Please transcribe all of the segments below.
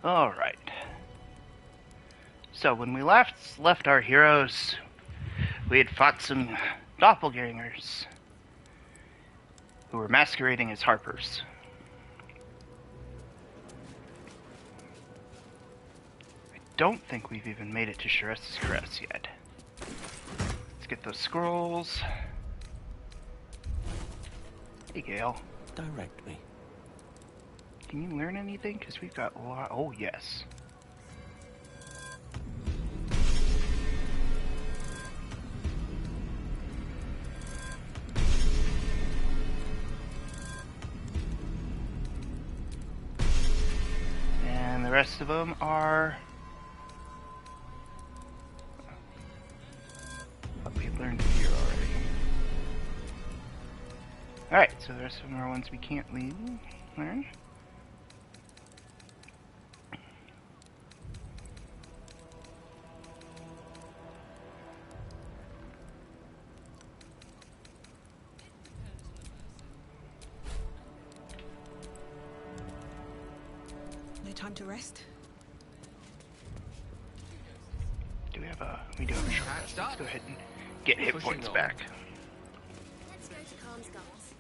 Alright. So when we left our heroes, we had fought some doppelgangers who were masquerading as harpers. I don't think we've even made it to Sharessa's Crest yet. Let's get those scrolls. Hey, Gale. Direct me. Can you learn anything? Because we've got a lot. Oh, yes. And the rest of them are... what we learned here already. Alright, so the rest of them are ones we can't learn. Time to rest. Do we have a... we do have a short rest. Let's go ahead and get hit points back. Let's go to Khan's Guards.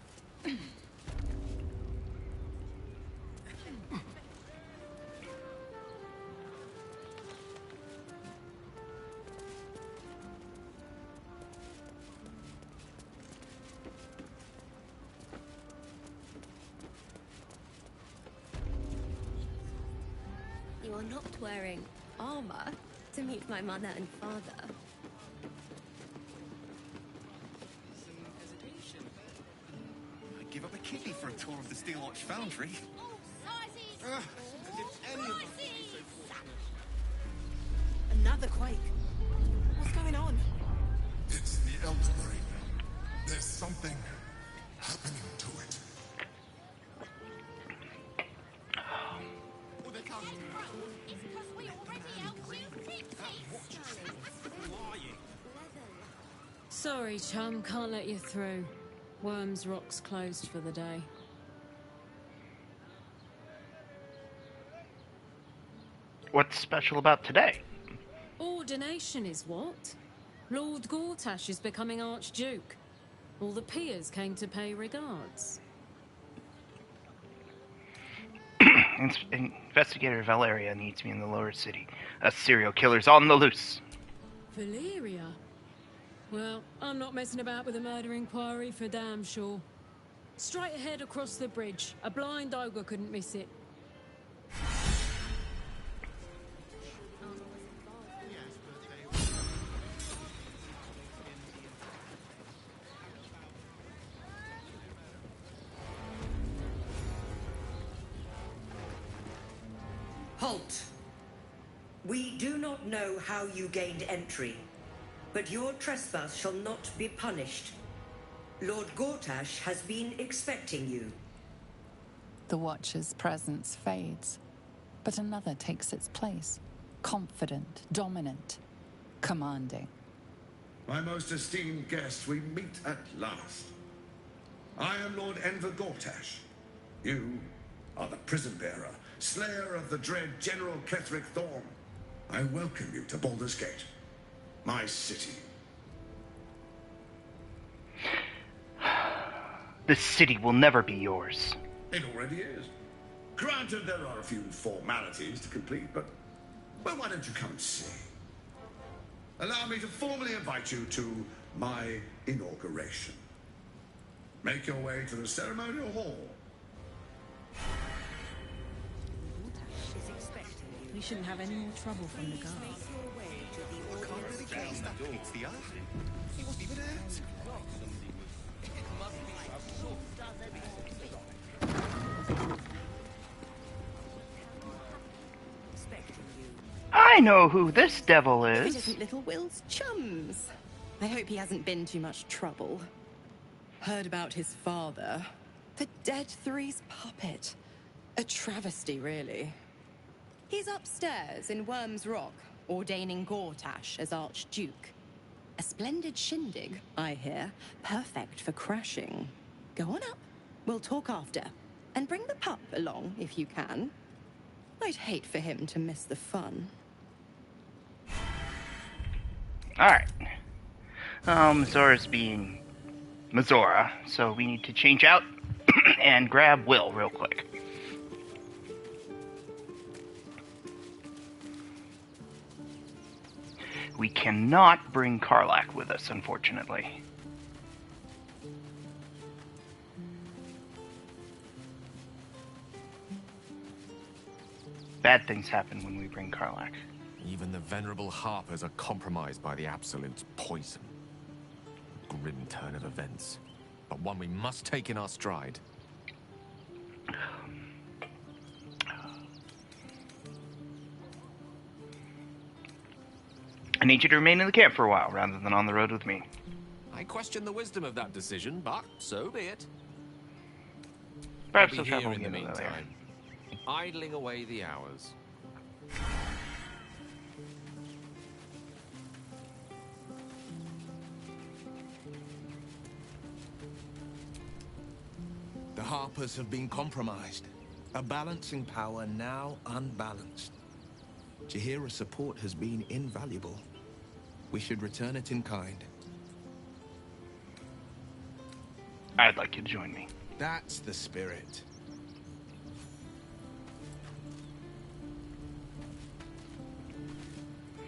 You are not wearing armor to meet my mother and father. I'd give up a kidney for a tour of the Steel Watch Foundry. Another quake. What's going on? It's the Elder Brain. There's something happening to it. Sorry, chum, can't let you through. Worms Rock's closed for the day. What's special about today? Ordination is what? Lord Gortash is becoming Archduke. All the peers came to pay regards. Investigator Valeria needs me in the lower city. A serial killer's on the loose. Valeria? Well, I'm not messing about with a murder inquiry for damn sure. Straight ahead across the bridge. A blind ogre couldn't miss it. Halt! We do not know how you gained entry, but your trespass shall not be punished. Lord Gortash has been expecting you. The Watcher's presence fades, but another takes its place. Confident, dominant, commanding. My most esteemed guest, we meet at last. I am Lord Enver Gortash. You are the prison bearer, slayer of the dread General Ketheric Thorm. I welcome you to Baldur's Gate, my city. This city will never be yours. It already is. Granted, there are a few formalities to complete, but well, why don't you come see? Allow me to formally invite you to my inauguration. Make your way to the ceremonial hall. We shouldn't have any more trouble from the guards. I can't really guess that it's the eye. He wasn't even out. I know who this devil It is. isn't little Will's chums. I hope he hasn't been too much trouble. Heard about his father. The Dead Three's puppet. A travesty, really. He's upstairs in Worms Rock, ordaining Gortash as Archduke. A splendid shindig, I hear. Perfect for crashing. Go on up. We'll talk after. And bring the pup along, if you can. I'd hate for him to miss the fun. Alright. Mazora's being Mazora, so we need to change out and grab Will real quick. We cannot bring Karlach with us, unfortunately. Bad things happen when we bring Karlach. Even the venerable Harpers are compromised by the Absolute's poison. Grim turn of events, but one we must take in our stride. I need you to remain in the camp for a while, rather than on the road with me. I question the wisdom of that decision, but so be it. Perhaps I'll I'll be travel here in the again later. meantime, idling away the hours. The Harpers have been compromised. A balancing power now unbalanced. Jaheira's support has been invaluable. We should return it in kind. I'd like you to join me. That's the spirit.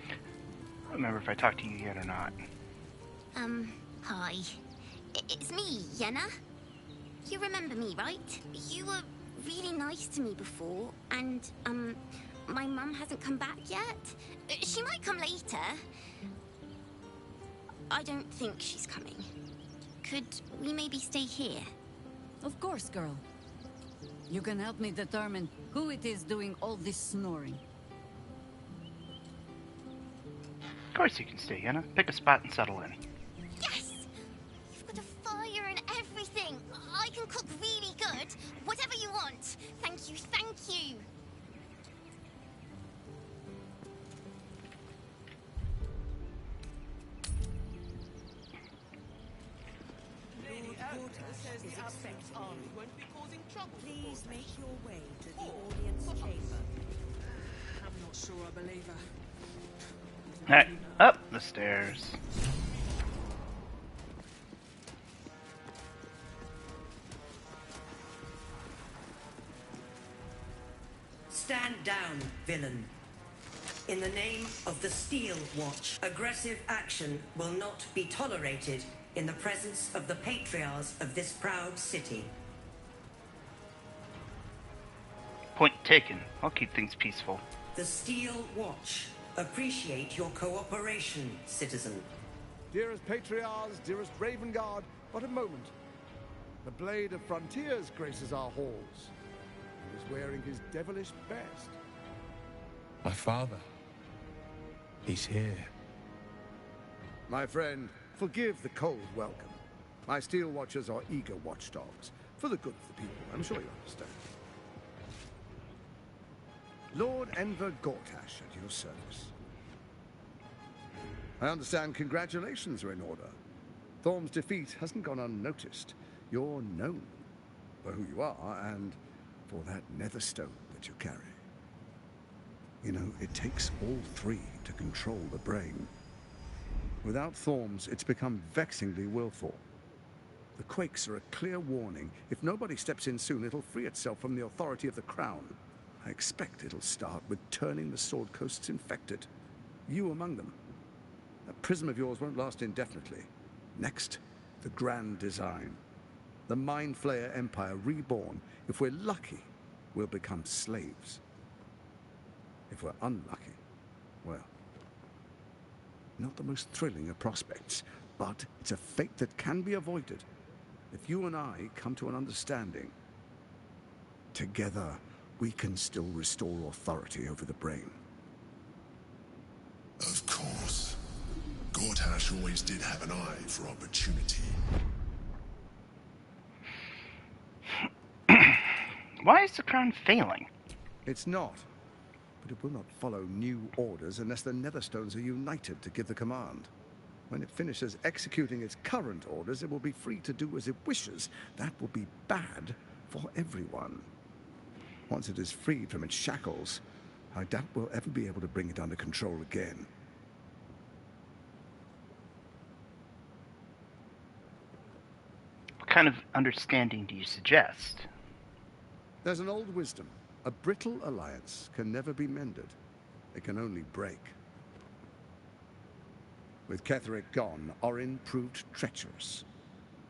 I don't remember if I talked to you yet or not. Hi. It's me, Yenna. You remember me, right? You were really nice to me before, and, my mum hasn't come back yet. She might come later. I don't think she's coming. Could we maybe stay here? Of course, girl. You can help me determine who it is doing all this snoring. Of course you can stay, Yenna. Pick a spot and settle in. Yes! You've got a fire and everything. I can cook really good. Whatever you want. Thank you, thank you. Please make your way to the audience chamber. I'm not sure I believe her. Alright, up the stairs. Stand down, villain. In the name of the Steel Watch, aggressive action will not be tolerated in the presence of the patriarchs of this proud city. Point taken. I'll keep things peaceful. The Steel Watch appreciate your cooperation, citizen. Dearest Patriarchs, dearest Ravengard, what a moment. The Blade of Frontiers graces our halls. He was wearing his devilish best. My father. He's here. My friend, forgive the cold welcome. My Steel Watchers are eager watchdogs. For the good of the people, I'm sure you understand. Lord Enver Gortash at your service. I understand congratulations are in order. Thorm's defeat hasn't gone unnoticed. You're known for who you are and for that nether stone that you carry. You know, it takes all three to control the brain. Without Thorms, it's become vexingly willful. The quakes are a clear warning. If nobody steps in soon, it'll free itself from the authority of the crown. I expect it'll start with turning the Sword Coasts infected. You among them. That prism of yours won't last indefinitely. Next, the grand design. The Mind Flayer Empire reborn. If we're lucky, we'll become slaves. If we're unlucky, well, not the most thrilling of prospects, but it's a fate that can be avoided. If you and I come to an understanding, together we can still restore authority over the brain. Of course. Gortash always did have an eye for opportunity. Why is the crown failing? It's not. But it will not follow new orders unless the Netherstones are united to give the command. When it finishes executing its current orders, it will be free to do as it wishes. That will be bad for everyone. Once it is freed from its shackles, I doubt we'll ever be able to bring it under control again. What kind of understanding do you suggest? There's an old wisdom. A brittle alliance can never be mended. It can only break. With Ketheric gone, Orin proved treacherous.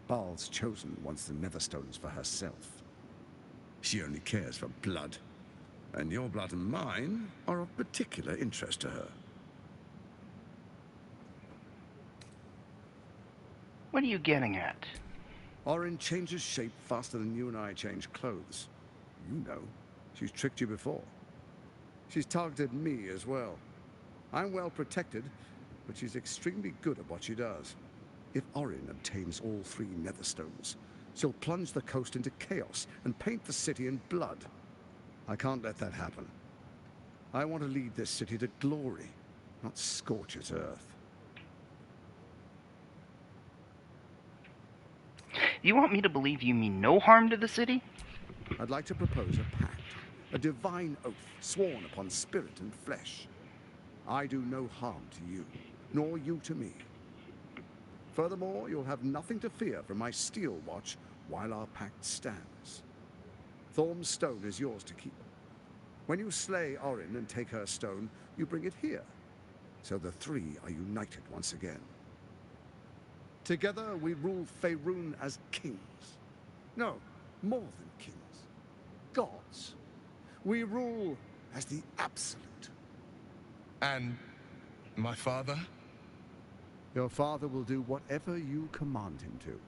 Baal's chosen wants the Netherstones for herself. She only cares for blood. And your blood and mine are of particular interest to her. What are you getting at? Orin changes shape faster than you and I change clothes. You know. She's tricked you before. She's targeted me as well. I'm well protected, but she's extremely good at what she does. If Orin obtains all 3 Netherstones, she'll plunge the coast into chaos and paint the city in blood. I can't let that happen. I want to lead this city to glory, not scorch its earth. You want me to believe you mean no harm to the city? I'd like to propose a pact, a divine oath sworn upon spirit and flesh. I do no harm to you, nor you to me. Furthermore, you'll have nothing to fear from my steel watch while our pact stands. Thorm's stone is yours to keep. When you slay Orin and take her stone, you bring it here, so the 3 are united once again. Together we rule Faerun as kings. No, more than kings. Gods. We rule as the Absolute. And my father? Your father will do whatever you command him to,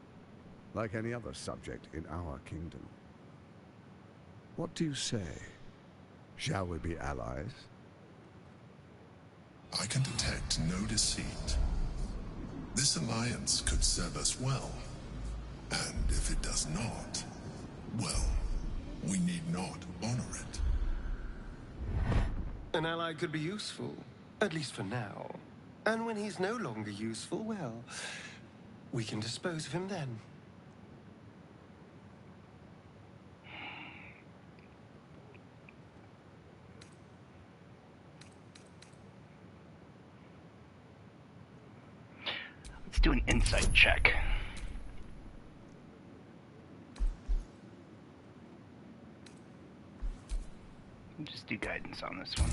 like any other subject in our kingdom. What do you say? Shall we be allies? I can detect no deceit. This alliance could serve us well. And if it does not, well, we need not honor it. An ally could be useful, at least for now. And when he's no longer useful, well, we can dispose of him then. Let's do an insight check. Just do guidance on this one.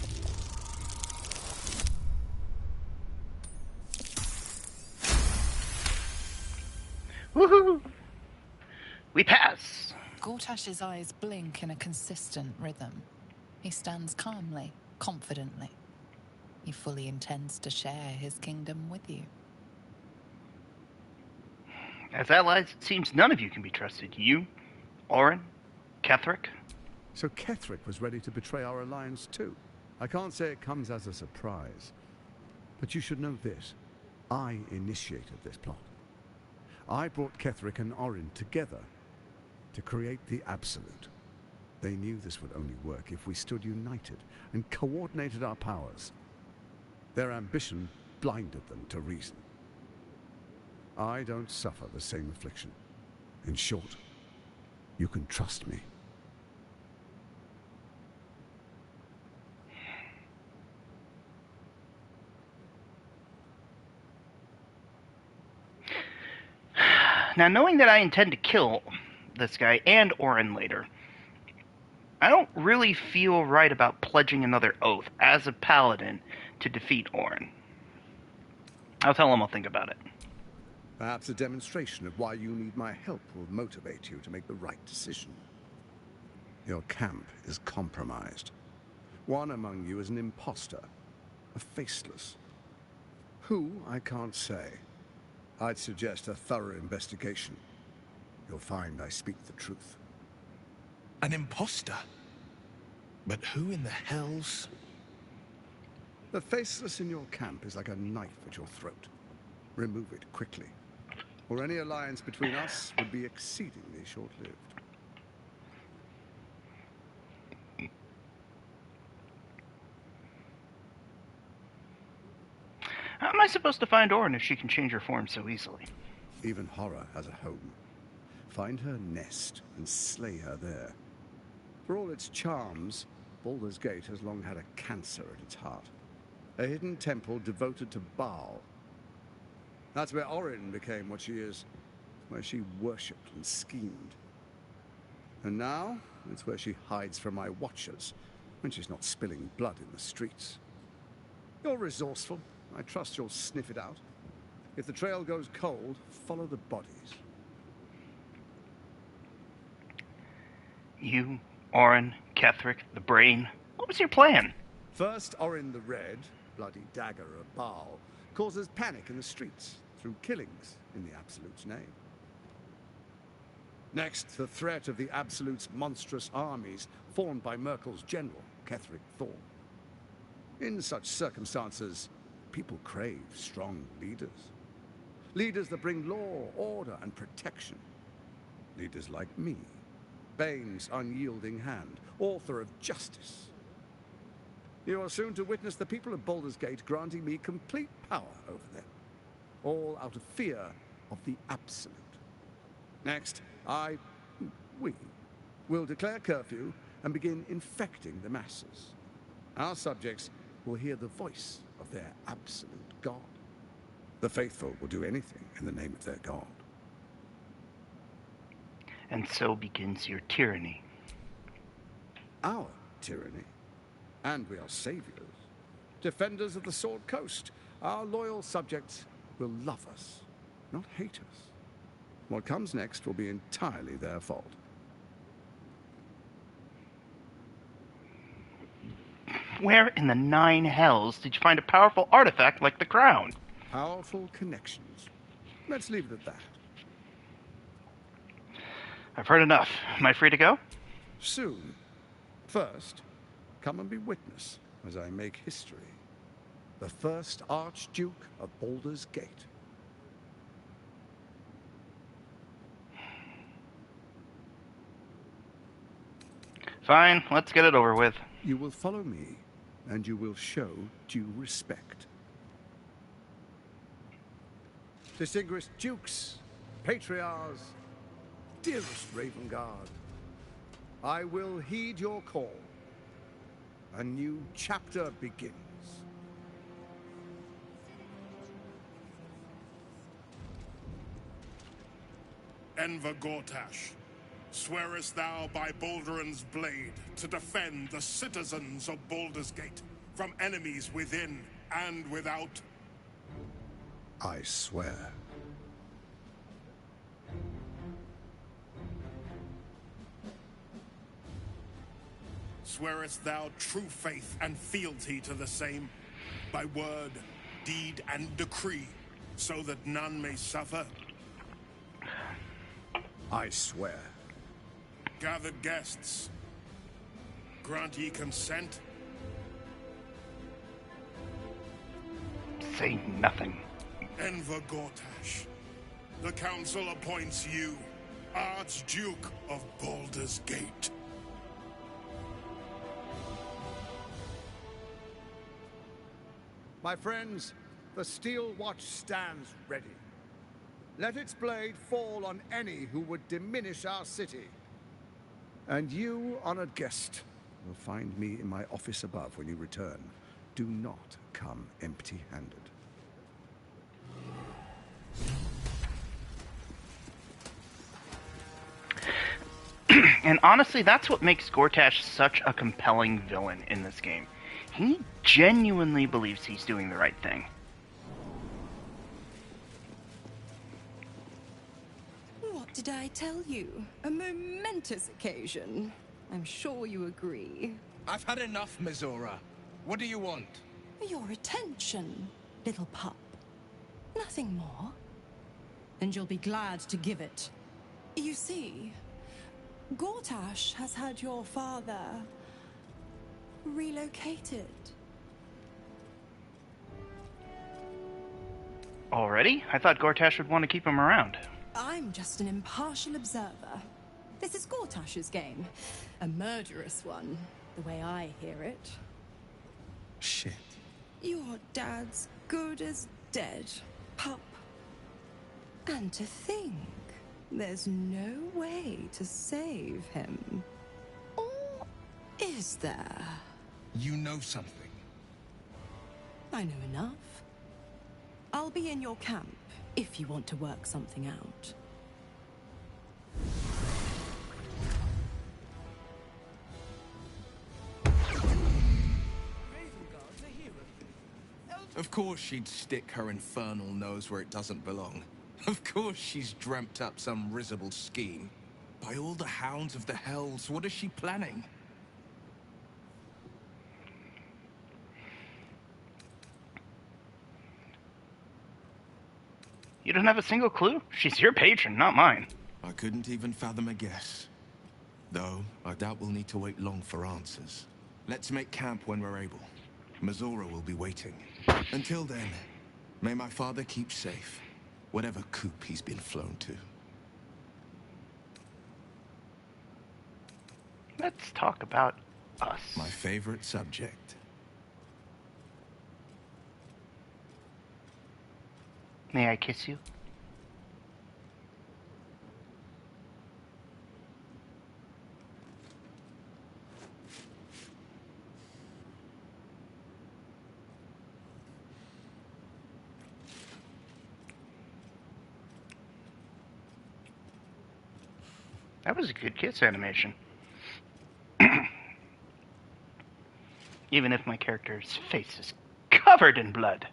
Woohoo! We pass! Gortash's eyes blink in a consistent rhythm. He stands calmly, confidently. He fully intends to share his kingdom with you. As allies, it seems none of you can be trusted. You, Orin, Ketheric. So Ketheric was ready to betray our alliance too. I can't say it comes as a surprise. But you should know this. I initiated this plot. I brought Ketheric and Orin together to create the Absolute. They knew this would only work if we stood united and coordinated our powers. Their ambition blinded them to reason. I don't suffer the same affliction. In short, you can trust me. Now, knowing that I intend to kill this guy and Orin later, I don't really feel right about pledging another oath as a paladin to defeat Orin. I'll tell him I'll think about it. Perhaps a demonstration of why you need my help will motivate you to make the right decision. Your camp is compromised. One among you is an imposter, a faceless. Who, I can't say. I'd suggest a thorough investigation. You'll find I speak the truth. An imposter? But who in the hell's... The faceless in your camp is like a knife at your throat. Remove it quickly, or any alliance between us would be exceedingly short-lived. How am I supposed to find Orin if she can change her form so easily? Even horror has a home. Find her nest and slay her there. For all its charms, Baldur's Gate has long had a cancer at its heart. A hidden temple devoted to Baal. That's where Orin became what she is, where she worshipped and schemed. And now, it's where she hides from my watchers, when she's not spilling blood in the streets. You're resourceful. I trust you'll sniff it out. If the trail goes cold, follow the bodies. You, Orin, Ketheric, the Brain. What was your plan? First, Orin the Red, bloody dagger of Baal, causes panic in the streets through killings in the Absolute's name. Next, the threat of the Absolute's monstrous armies formed by Merkel's general, Ketheric Thorm. In such circumstances, people crave strong leaders. Leaders that bring law, order, and protection. Leaders like me, Bane's unyielding hand, author of justice. You are soon to witness the people of Baldur's Gate granting me complete power over them, all out of fear of the Absolute. Next, we will declare curfew and begin infecting the masses. Our subjects will hear the voice of their absolute God. The faithful will do anything in the name of their God. And so begins your tyranny. Our tyranny. And we are saviors. Defenders of the Sword Coast. Our loyal subjects will love us, not hate us. What comes next will be entirely their fault. Where in the 9 hells did you find a powerful artifact like the crown? Powerful connections. Let's leave it at that. I've heard enough. Am I free to go? Soon. First, come and be witness as I make history. The first Archduke of Baldur's Gate. Fine, let's get it over with. You will follow me, and you will show due respect. Distinguished dukes, patriarchs, dearest Ravengard, I will heed your call. A new chapter begins. Enver Gortash, swearest thou by Balduran's blade to defend the citizens of Baldur's Gate from enemies within and without? I swear. Swearest thou true faith and fealty to the same, by word, deed, and decree, so that none may suffer? I swear. Gathered guests, grant ye consent? Say nothing. Enver Gortash, the council appoints you Archduke of Baldur's Gate. My friends, the Steel Watch stands ready. Let its blade fall on any who would diminish our city. And you, honored guest, will find me in my office above when you return. Do not come empty-handed. And honestly, that's what makes Gortash such a compelling villain in this game. He genuinely believes he's doing the right thing. What did I tell you? A momentous occasion. I'm sure you agree. I've had enough, Mizora. What do you want? Your attention, little pup. Nothing more. And you'll be glad to give it. You see, Gortash has had your father relocated. Already? I thought Gortash would want to keep him around. I'm just an impartial observer. This is Gortash's game. A murderous one, the way I hear it. Shit. Your dad's good as dead, pup. And to think, there's no way to save him. All Is there? You know something. I know enough. I'll be in your camp if you want to work something out. Of course she'd stick her infernal nose where it doesn't belong. Of course she's dreamt up some risible scheme. By all the hounds of the hells, what is she planning? You don't have a single clue? She's your patron, not mine. I couldn't even fathom a guess. Though, I doubt we'll need to wait long for answers. Let's make camp when we're able. Mazora will be waiting. Until then, may my father keep safe, whatever coop he's been flown to. Let's talk about us. My favorite subject. May I kiss you? That was a good kiss animation. Even if my character's face is covered in blood.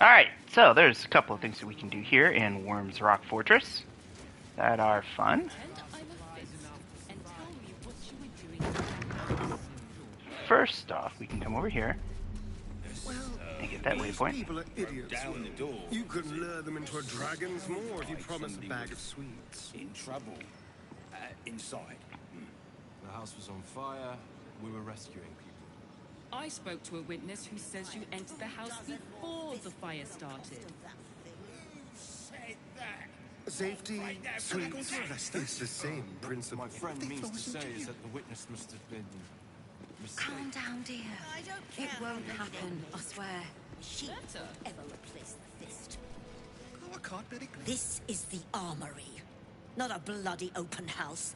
Alright, so there's a couple of things that we can do here in Worm's Rock Fortress that are fun. First off, we can come over here and get that waypoint. People are idiots. You could lure them into a dragon's maw if you promise a bag of sweets. In trouble. Inside. The house was on fire. We were rescuing people. I spoke to a witness who says you entered the house before the fire started. Safety, sweets, it's the same principle. My friend means to say is that the witness must have been mistaken. Calm down, dear. It won't happen, I swear. She ever replace the fist. Oh, I can't very clear. This is the armory, not a bloody open house.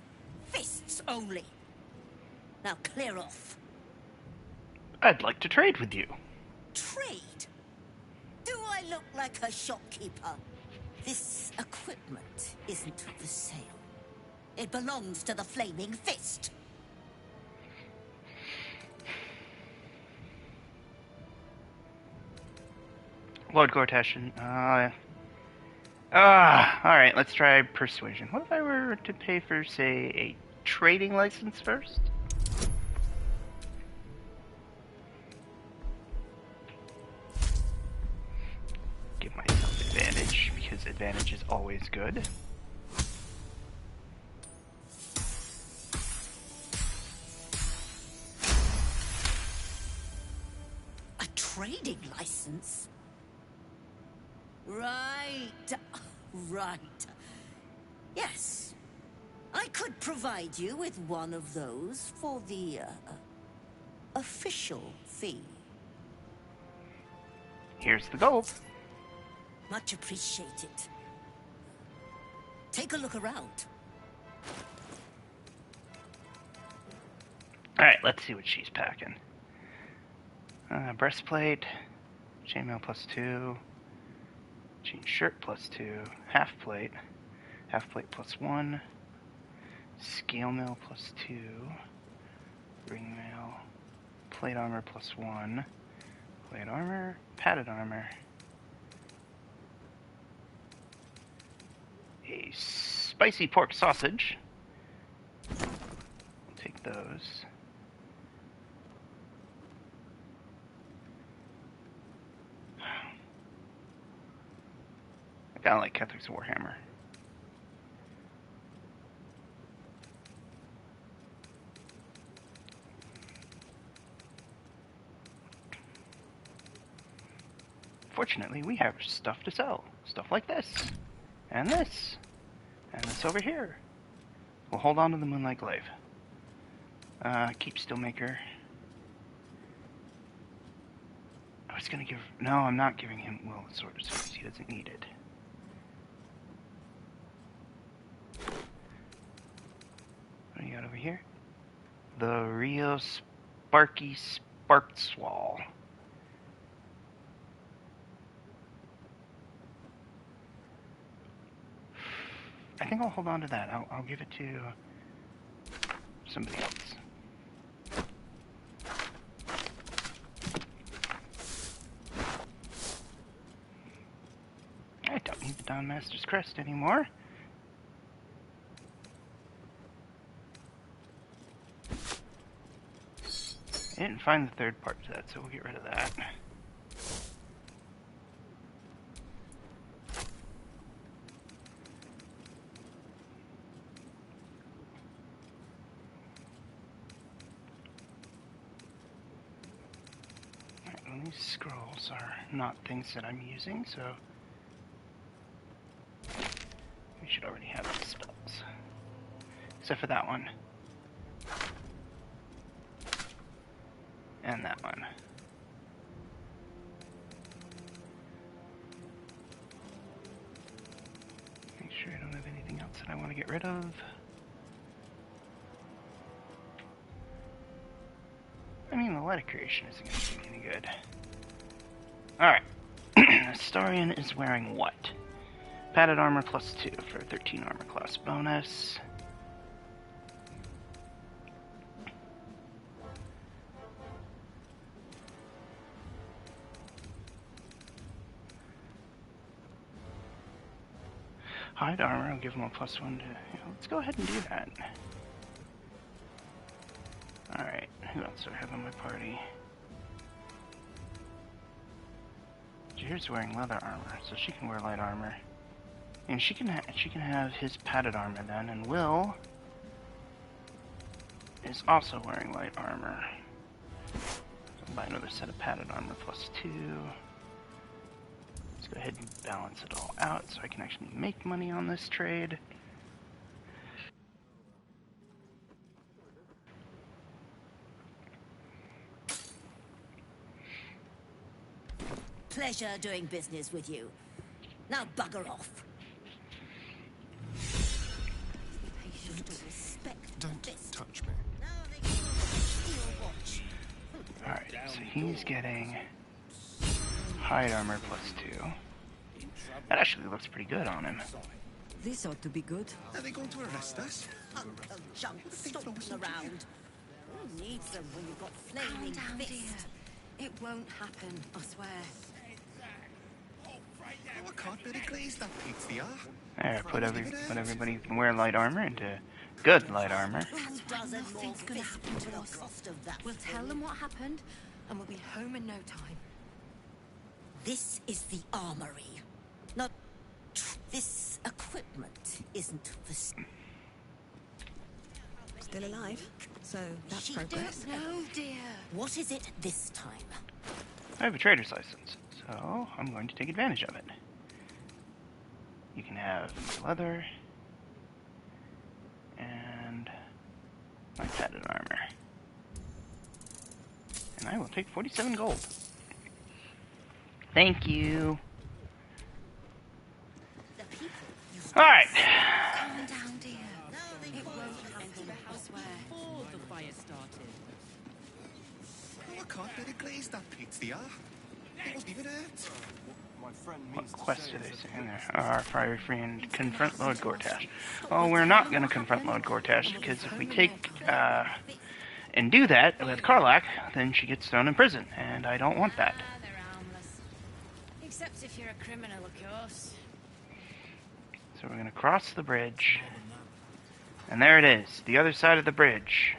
Fists only. Now clear off. I'd like to trade with you. Trade? Do I look like a shopkeeper? This equipment isn't for sale. It belongs to the Flaming Fist. Lord Gortash. Alright, let's try persuasion. What if I were to pay for, say, a trading license first? Give myself advantage, because advantage is always good. A trading license? Right. Right. Yes. I could provide you with one of those for the official fee. Here's the gold. Much appreciated. Take a look around. Alright, let's see what she's packing. Breastplate, chainmail +2, jean shirt +2, half plate +1, scale mail +2, ring mail, plate armor +1, plate armor, padded armor, a spicy pork sausage. We'll take those. I kinda like Ketherick's Warhammer. Fortunately, we have stuff to sell. Stuff like this. And this. And this over here. We'll hold on to the Moonlight Glaive. Keep Steelmaker. I was gonna give... No, I'm not giving him Will the Sword because he doesn't need it. The Rio Sparky Sparkswall. I think I'll hold on to that. I'll give it to somebody else. I don't need the Dawn Master's Crest anymore. I didn't find the third part to that, so we'll get rid of that. Alright, well, these scrolls are not things that I'm using, so we should already have these spells. Except for that one. And that one. Make sure I don't have anything else that I want to get rid of. I mean, the light of creation isn't going to do me any good. Alright. Astarion is wearing what? Padded armor plus 2 for 13 armor class bonus. Hide armor, I'll give him a plus 1 to... Yeah, let's go ahead and do that. Alright, who else do I have on my party? Jair's wearing leather armor, so she can wear light armor. And she can have his padded armor then, and Will is also wearing light armor. So buy another set of padded armor plus 2. Let's go ahead and balance it all out so I can actually make money on this trade. Pleasure doing business with you. Now bugger off. Don't touch me. Alright, so he's getting hide armor plus 2. That actually looks pretty good on him. This ought to be good. Are they going to arrest us? Uncle Junk stomping around. Who needs them when you've got flaming Calm down, fists? dear. It won't happen, I swear. Oh, I can't very glaze that pizza. There, put everybody who can wear light armor into good light armor. Nothing's gonna happen to us. We'll tell them what happened, and we'll be home in no time. This is the armory. Not... This equipment isn't for... Still alive, so that's She progress. don't know, dear. What is it this time? I have a trader's license, so I'm going to take advantage of it. You can have my leather and my padded armor. And I will take 47 gold. Thank you. Alright. Calm down, dear. It won't happen, I swear. Before the fire started. Oh, I can't very glaze that pizza. It wasn't even hurt. What quest do they say in there? Our fiery friend, confront Lord Gortash. Well, we're not going to confront Lord Gortash, because if we take, and do that with Karlach, then she gets thrown in prison, and I don't want that. They're harmless. Except if you're a criminal, of course. So we're going to cross the bridge, and there it is, the other side of the bridge.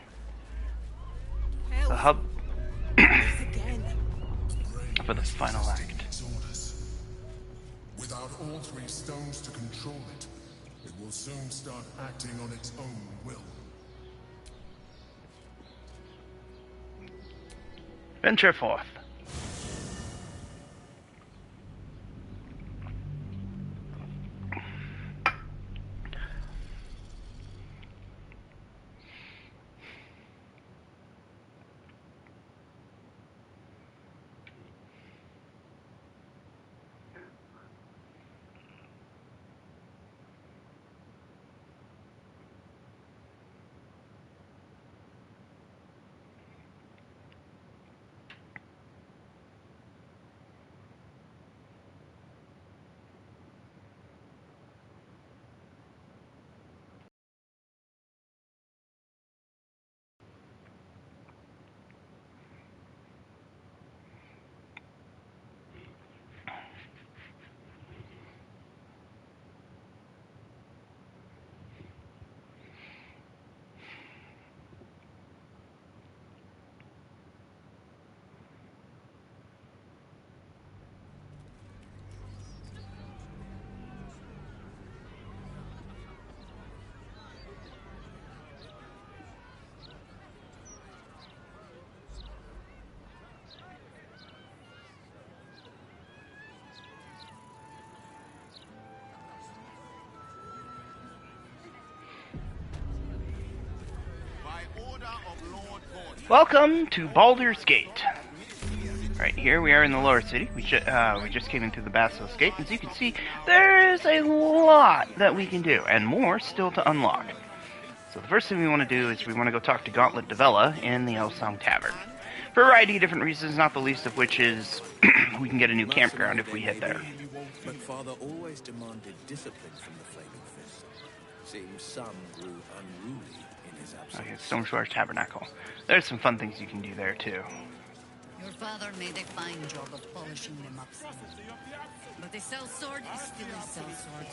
The hub for the final act. Without all 3 stones to control it, it will soon start acting on its own will. Venture forth. Welcome to Baldur's Gate. Right here we are in the lower city. We just came into the Basilisk Gate. As you can see, there is a lot that we can do, and more still to unlock. So the first thing we want to do is we want to go talk to Gauntlet Devella in the Elsong Tavern. For a variety of different reasons, not the least of which is we can get a new campground if we hit there. But Father always demanded discipline from the Flaming Fist. Seems some grew unruly in his absence. Okay, Stoneshore Tabernacle. There's some fun things you can do there, too. Your father made a fine job of polishing them up some. But a sellsword is still a sellsword.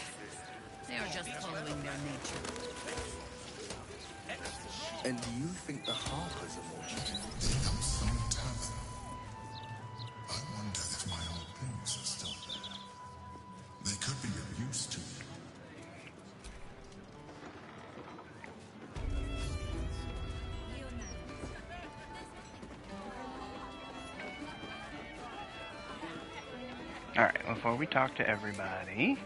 They are just following their nature. And do you think the Harpers are more gentle? I wonder if my old things are still there. They could be of use to me. Alright, before we talk to everybody,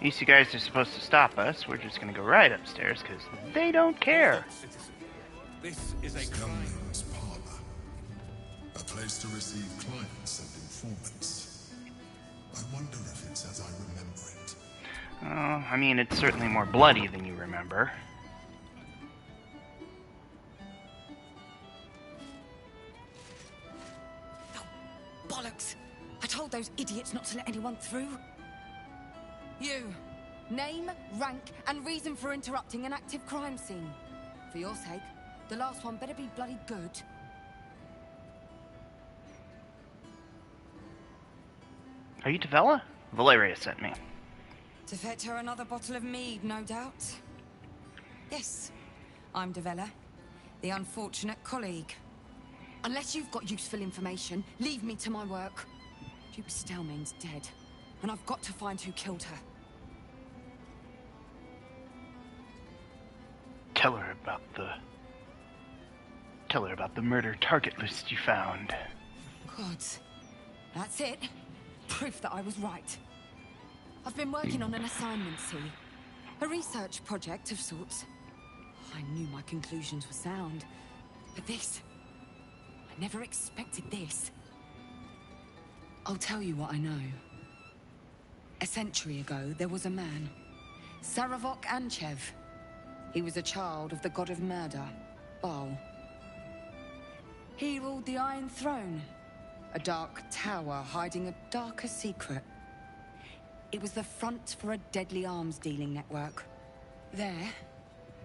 these two guys are supposed to stop us. We're just going to go right upstairs because they don't care. This is a Youngling's parlor. A place to receive clients and informants. I wonder if it's as I remember it. Oh, I mean, it's certainly more bloody than you remember. Bollocks! I told those idiots not to let anyone through. You. Name, rank, and reason for interrupting an active crime scene. For your sake, the last one better be bloody good. Are you Devella? Valeria sent me. To fetch her another bottle of mead, no doubt. Yes, I'm Devella, the unfortunate colleague. Unless you've got useful information, leave me to my work. Duke Stelmane's dead, and I've got to find who killed her. Tell her about the murder target list you found. Gods. That's it. Proof that I was right. I've been working on an assignment, see? A research project of sorts. I knew my conclusions were sound. But this... I never expected this. I'll tell you what I know. A century ago, there was a man. Saravok Anchev. He was a child of the god of murder, Baal. He ruled the Iron Throne, a dark tower hiding a darker secret. It was the front for a deadly arms-dealing network. There,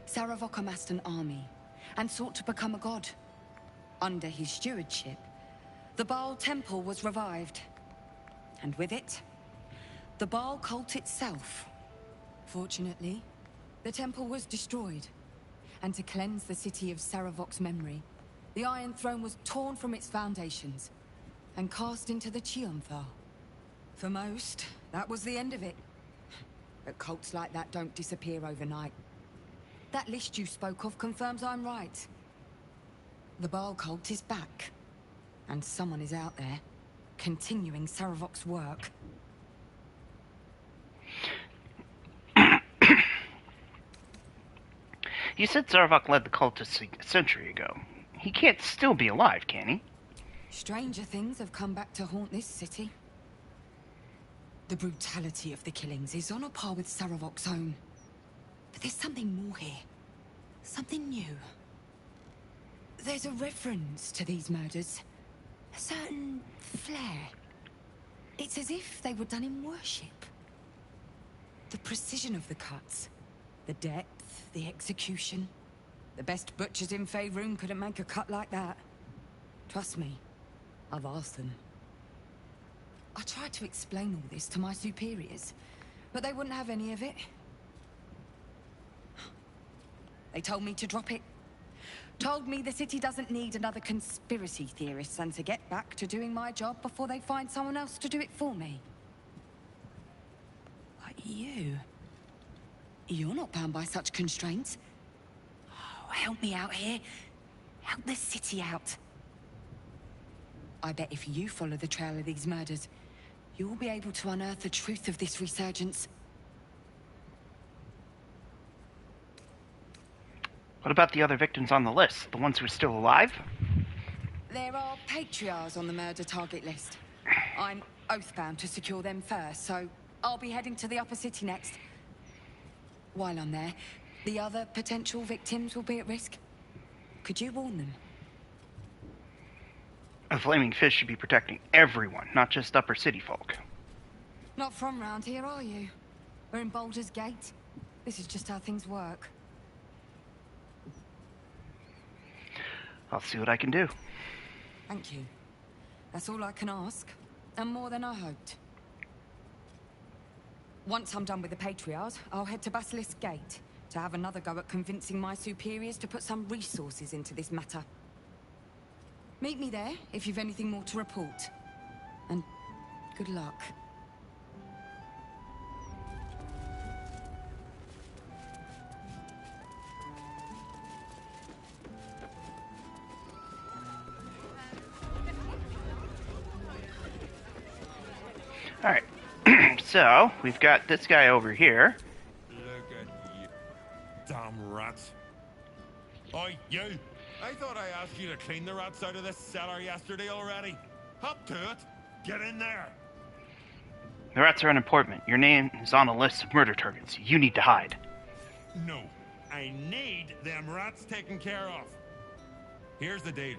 Saravok amassed an army and sought to become a god. Under his stewardship, the Baal Temple was revived. And with it, the Baal cult itself. Fortunately, the temple was destroyed. And to cleanse the city of Saravok's memory, the Iron Throne was torn from its foundations and cast into the Chionthar. For most, that was the end of it. But cults like that don't disappear overnight. That list you spoke of confirms I'm right. The Baal cult is back. And someone is out there, continuing Saravok's work. You said Saravok led the cult a century ago. He can't still be alive, can he? Stranger things have come back to haunt this city. The brutality of the killings is on a par with Saravok's own. But there's something more here. Something new. There's a reference to these murders. A certain flair. It's as if they were done in worship. The precision of the cuts. The depth, the execution. The best butchers in Faerun couldn't make a cut like that. Trust me, I've asked them. I tried to explain all this to my superiors, but they wouldn't have any of it. They told me to drop it. Told me the city doesn't need another conspiracy theorist and to get back to doing my job before they find someone else to do it for me. But you're not bound by such constraints. Oh, help me out here. Help the city out. I bet if you follow the trail of these murders, you'll be able to unearth the truth of this resurgence. What about the other victims on the list? The ones who are still alive? There are patriarchs on the murder target list. I'm oathbound to secure them first, so I'll be heading to the upper city next. While I'm there, the other potential victims will be at risk. Could you warn them? A flaming fish should be protecting everyone, not just upper city folk. Not from round here, are you? We're in Baldur's Gate. This is just how things work. I'll see what I can do. Thank you. That's all I can ask, and more than I hoped. Once I'm done with the Patriarchs, I'll head to Basilisk Gate to have another go at convincing my superiors to put some resources into this matter. Meet me there if you've anything more to report. And good luck. Alright, so we've got this guy over here. Look at you, damn rats. Oi, you! I thought I asked you to clean the rats out of this cellar yesterday already. Hop to it. Get in there. The rats are unimportant. Your name is on a list of murder targets. You need to hide. No, I need them rats taken care of. Here's the deal.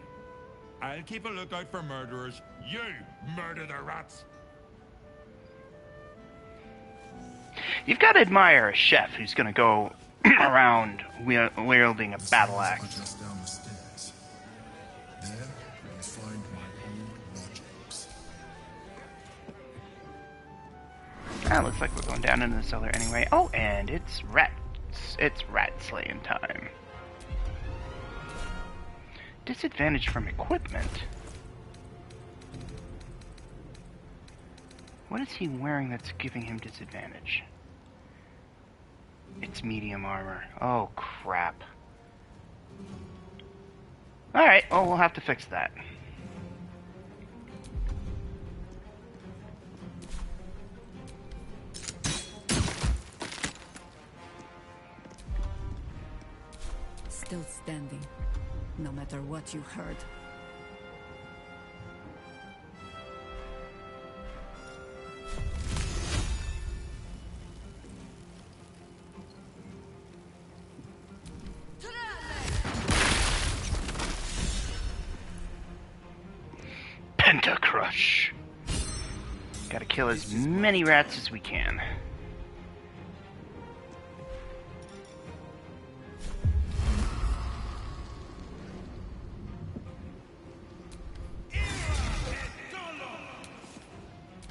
I'll keep a lookout for murderers. You murder the rats. You've got to admire a chef who's going to go around wielding a battle axe. Just down the stairs. There, you'll find my old lodgings. Looks like we're going down into the cellar anyway. Oh, and it's rats. It's rat slaying time. Disadvantage from equipment. What is he wearing that's giving him disadvantage? It's medium armor. Oh, crap. Alright, well, we'll have to fix that. Still standing, no matter what you heard. Pentacrush. Gotta kill as many rats as we can.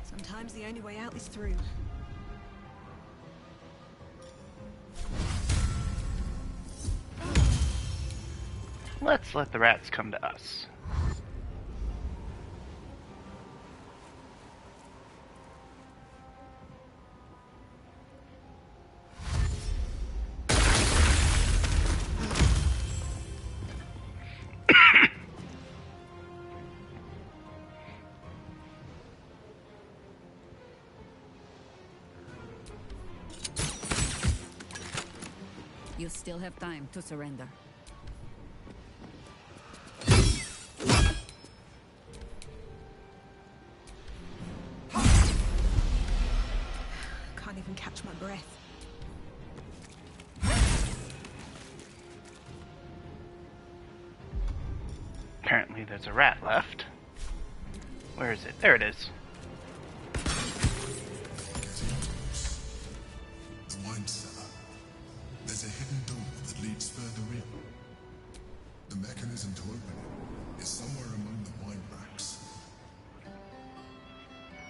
Sometimes the only way out is through. Let's let the rats come to us. You still have time to surrender. Can't even catch my breath. Apparently there's a rat left. Where is it? There it is. The wine cellar. There's a hidden door that leads further in. The mechanism to open it is somewhere among the wine racks.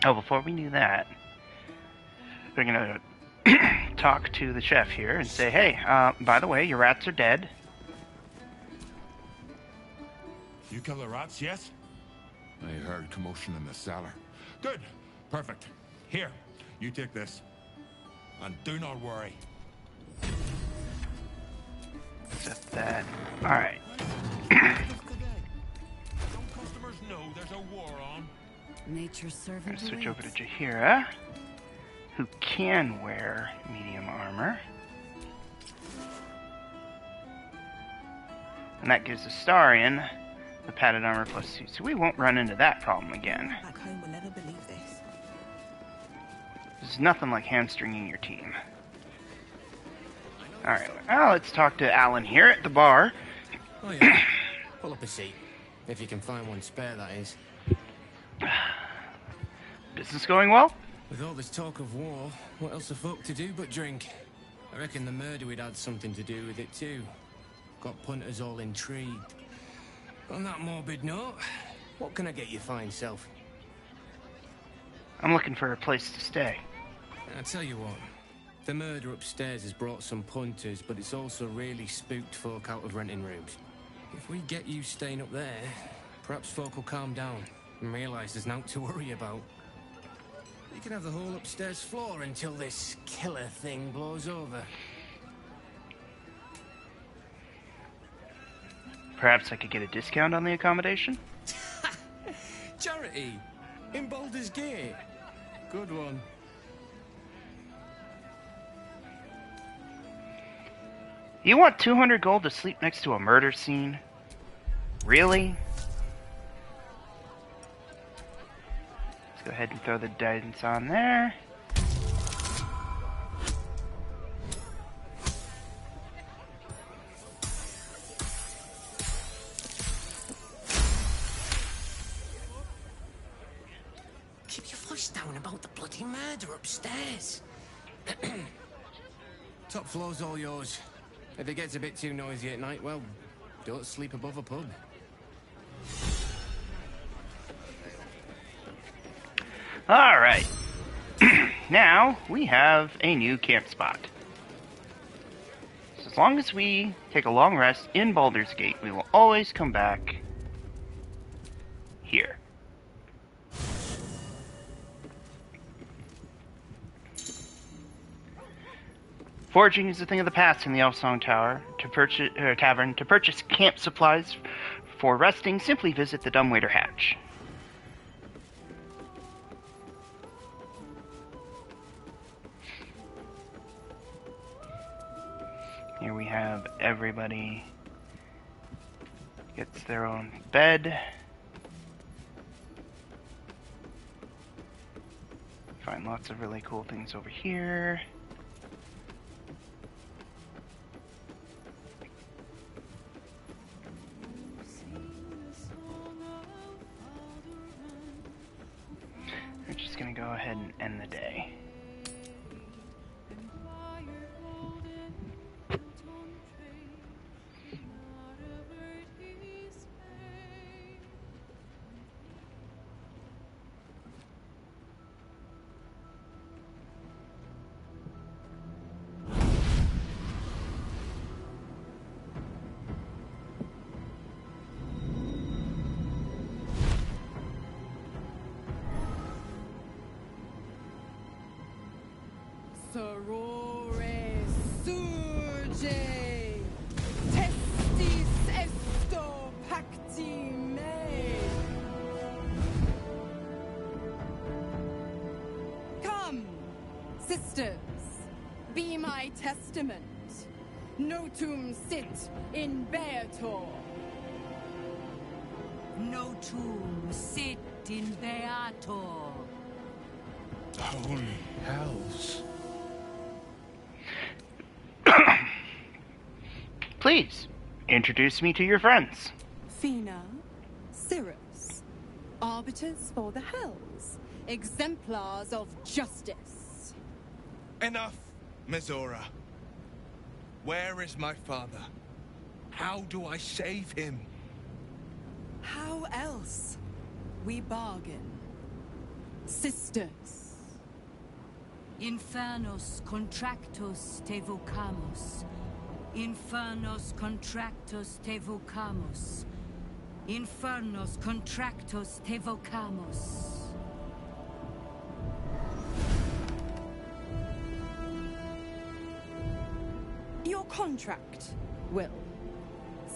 Oh, before we do that, we're gonna talk to the chef here and say, hey, by the way, your rats are dead. You kill the rats, yes? I heard commotion in the cellar. Good. Perfect. Here, you take this. And do not worry. Accept that. Alright. Some customers know there's a war on. Nature's servant. Switch over to Jahira, who can wear medium armor. And that gives Astarion the padded armor +2, so we won't run into that problem again. Back home will never believe this. There's nothing like hamstringing your team. Alright, well, let's talk to Alan here at the bar. Oh yeah, pull up a seat. If you can find one spare, that is. Business going well? With all this talk of war, what else are folk to do but drink? I reckon the murder we'd had something to do with it too. Got punters all intrigued. On that morbid note, what can I get you fine self? I'm looking for a place to stay. I tell you what, the murder upstairs has brought some punters, but it's also really spooked folk out of renting rooms. If we get you staying up there, perhaps folk will calm down and realise there's nothing to worry about. You can have the whole upstairs floor until this killer thing blows over. Perhaps I could get a discount on the accommodation? Charity! In Baldur's Gate! Good one. You want 200 gold to sleep next to a murder scene? Really? Let's go ahead and throw the guidance on there. Keep your voice down about the bloody murder upstairs. Top floor's all yours. If it gets a bit too noisy at night, well, don't sleep above a pub. Alright. Now, we have a new camp spot. So as long as we take a long rest in Baldur's Gate, we will always come back here. Foraging is a thing of the past in the Elfsong Tower. Tavern. To purchase camp supplies for resting, simply visit the Dumbwaiter Hatch. Here we have everybody gets their own bed. Find lots of really cool things over here. We're just gonna go ahead and end the day. Sorore surge, testis esto pacti me. Come, sisters, be my testament. Notum sit in Beator. Notum sit in Beator. Holy hells. Please, introduce me to your friends. Fina, Cirrus, arbiters for the hells, exemplars of justice. Enough, Mizora. Where is my father? How do I save him? How else? We bargain. Sisters. Infernos contractus te vocamus. Infernos contractus te vocamus. Infernos contractus te vocamus. Your contract, Will.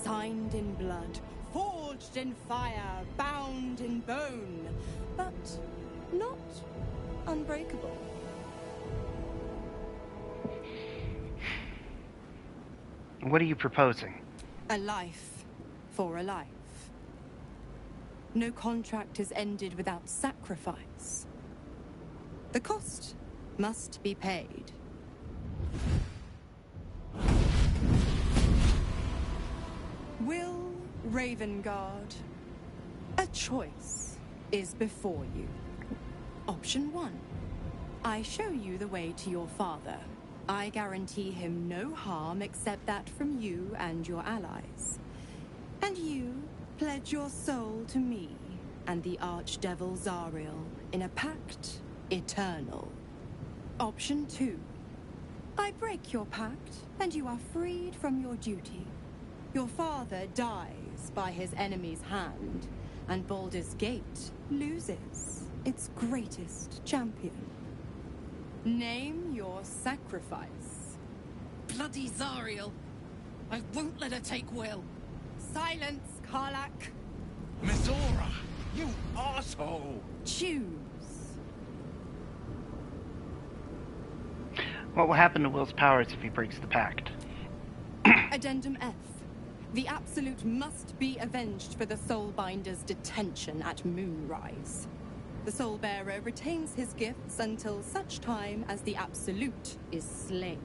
Signed in blood, forged in fire, bound in bone, but not unbreakable. What are you proposing? A life for a life. No contract is ended without sacrifice. The cost must be paid. Will Ravengard, a choice is before you. Option 1. I show you the way to your father. I guarantee him no harm except that from you and your allies. And you pledge your soul to me and the Archdevil Zariel in a pact eternal. Option 2. I break your pact and you are freed from your duty. Your father dies by his enemy's hand, and Baldur's Gate loses its greatest champion. Name your sacrifice. Bloody Zariel. I won't let her take Will. Silence, Karlak. Mizora, you asshole! Choose. What will happen to Will's powers if he breaks the pact? Addendum F. The Absolute must be avenged for the Soulbinder's detention at Moonrise. The Soulbearer retains his gifts until such time as the Absolute is slain.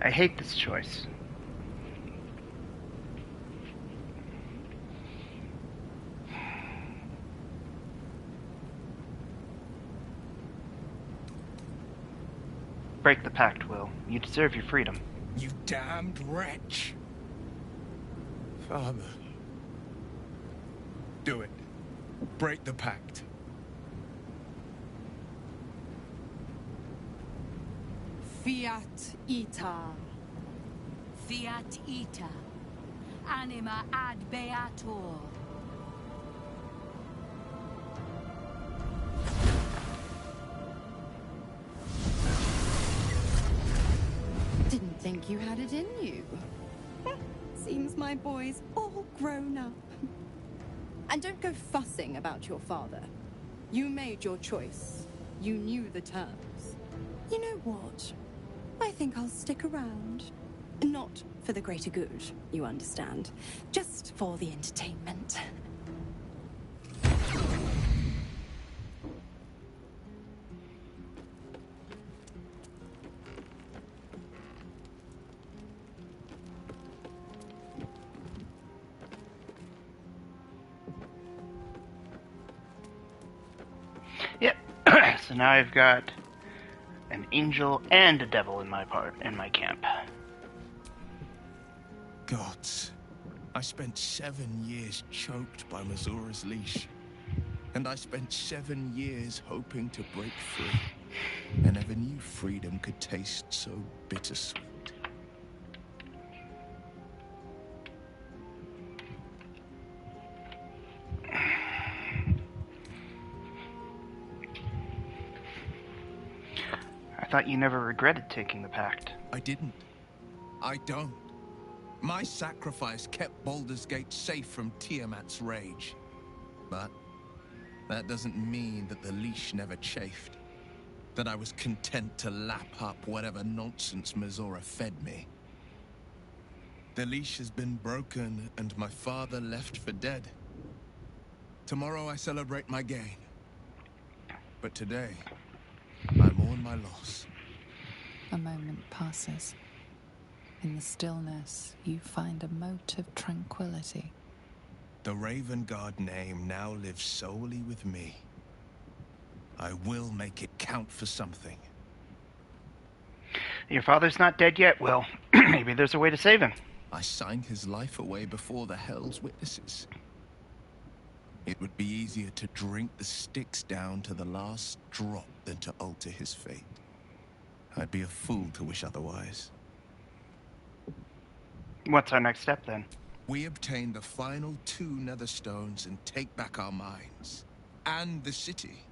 I hate this choice. Break the pact, Will. You deserve your freedom. You damned wretch! Father. Do it. Break the pact. Fiat Ita. Fiat ita. Anima ad beatur. Didn't think you had it in you. Seems my boy's all grown up. And don't go fussing about your father. You made your choice. You knew the terms. You know what? I think I'll stick around. Not for the greater good, you understand. Just for the entertainment. Yep. So now I've got an angel and a devil in my camp. Gods, I spent 7 years choked by Mazora's leash. And I spent 7 years hoping to break free. I never knew freedom could taste so bittersweet. I thought you never regretted taking the pact. I didn't. I don't. My sacrifice kept Baldur's Gate safe from Tiamat's rage. But that doesn't mean that the leash never chafed. That I was content to lap up whatever nonsense Mizora fed me. The leash has been broken and my father left for dead. Tomorrow I celebrate my gain. But today, I mourn my loss. A moment passes. In the stillness, you find a mote of tranquility. The Ravengard name now lives solely with me. I will make it count for something. Your father's not dead yet, Will. Maybe there's a way to save him. I signed his life away before the Hell's Witnesses. It would be easier to drink the Styx down to the last drop than to alter his fate. I'd be a fool to wish otherwise. What's our next step, then? We obtain the final 2 Netherstones and take back our minds. And the city.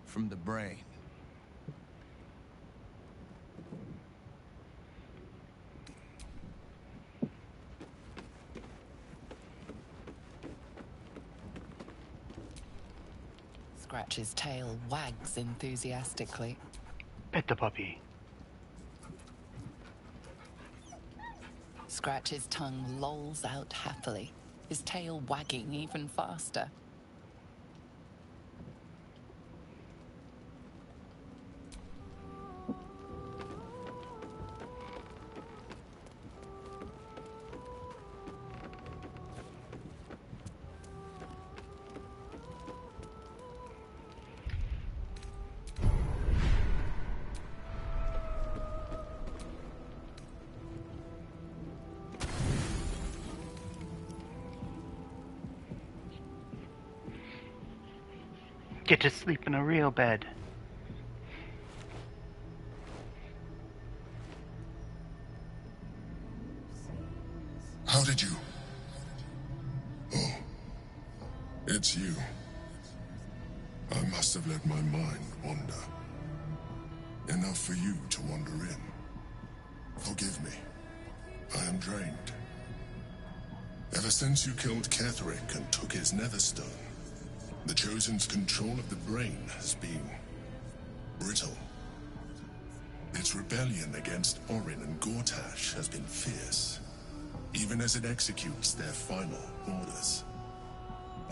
From the brain. Scratch's tail wags enthusiastically. Pet the puppy. Scratch's tongue lolls out happily, his tail wagging even faster. Get to sleep in a real bed. How did you? Oh, it's you. I must have let my mind wander. Enough for you to wander in. Forgive me. I am drained. Ever since you killed Ketherick and took his Netherstone, the Chosen's control of the brain has been brittle. Its rebellion against Orin and Gortash has been fierce, even as it executes their final orders.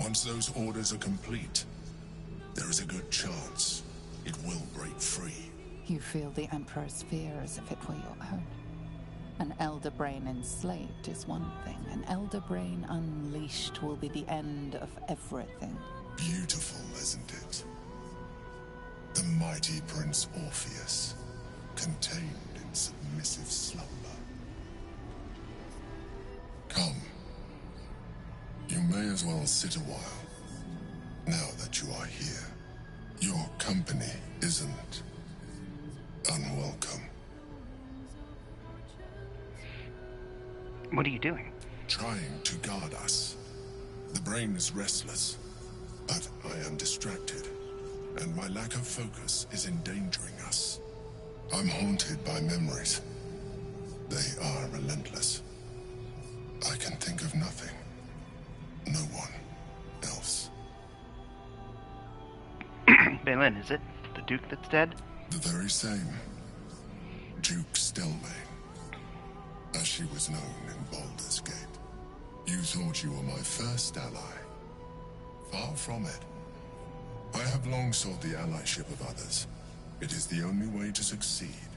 Once those orders are complete, there is a good chance it will break free. You feel the Emperor's fear as if it were your own. An elder brain enslaved is one thing. An elder brain unleashed will be the end of everything. Beautiful, isn't it? The mighty Prince Orpheus, contained in submissive slumber. Come. You may as well sit a while, now that you are here. Your company isn't unwelcome. What are you doing? Trying to guard us. The brain is restless, but I am distracted, and my lack of focus is endangering us. I'm haunted by memories. They are relentless. I can think of nothing. No one else. Balin, is it? The Duke that's dead? The very same. Duke Stelmane. As she was known in Baldur's Gate. You thought you were my first ally. Far from it. I have long sought the allyship of others. It is the only way to succeed.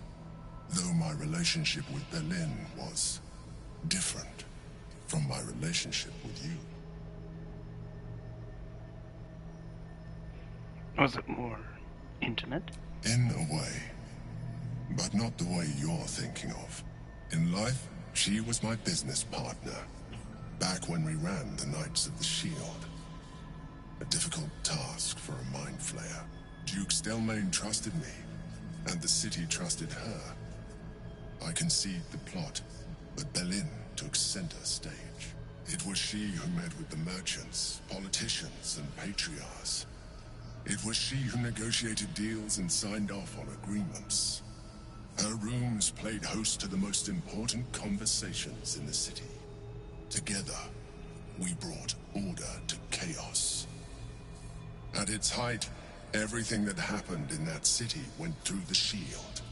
Though my relationship with Balin was different from my relationship with you. Was it more intimate? In a way. But not the way you're thinking of. In life, she was my business partner. Back when we ran the Knights of the Shield. A difficult task for a mind flayer. Duke Stelmane trusted me, and the city trusted her. I conceived the plot, but Balin took center stage. It was she who met with the merchants, politicians, and patriarchs. It was she who negotiated deals and signed off on agreements. Her rooms played host to the most important conversations in the city. Together, we brought order to chaos. At its height, everything that happened in that city went through the shield.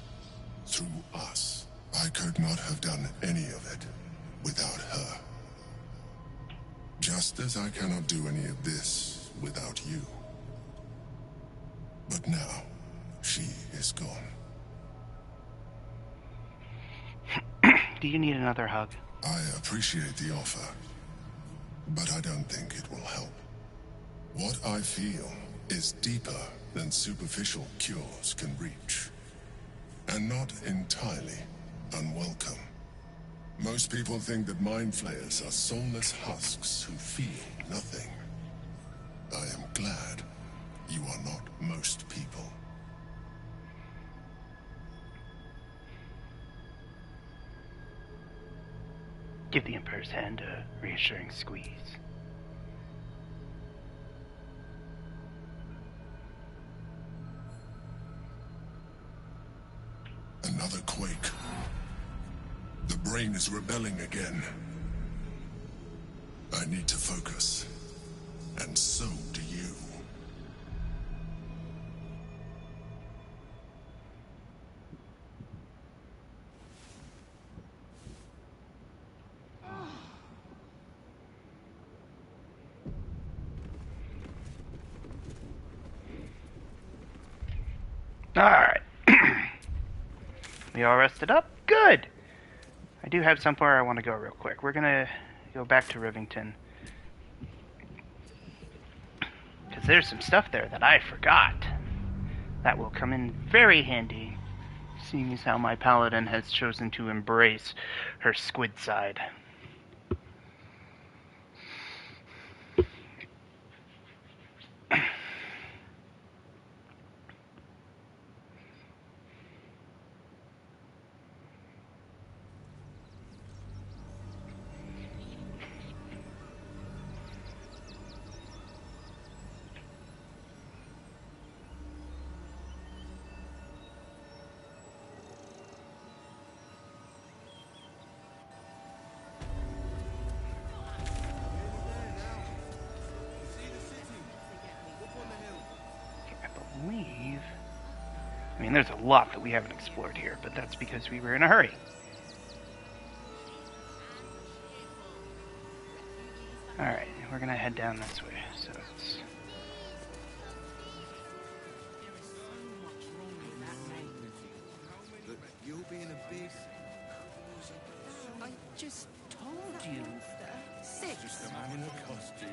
Through us. I could not have done any of it without her. Just as I cannot do any of this without you. But now, she is gone. Do you need another hug? I appreciate the offer, but I don't think it will help. What I feel is deeper than superficial cures can reach, and not entirely unwelcome. Most people think that mind flayers are soulless husks who feel nothing. I am glad you are not most people. Give the Emperor's hand a reassuring squeeze. Another quake. The brain is rebelling again. I need to focus. And so do you. Alright. We all rested up? Good! I do have somewhere I want to go real quick. We're gonna go back to Rivington. Because there's some stuff there that I forgot. That will come in very handy, seeing as how my paladin has chosen to embrace her squid side. I mean, there's a lot that we haven't explored here, but that's because we were in a hurry. Alright, we're gonna head down this way, so it's... You're being a bit... I just told you. Six. Just a man in a costume.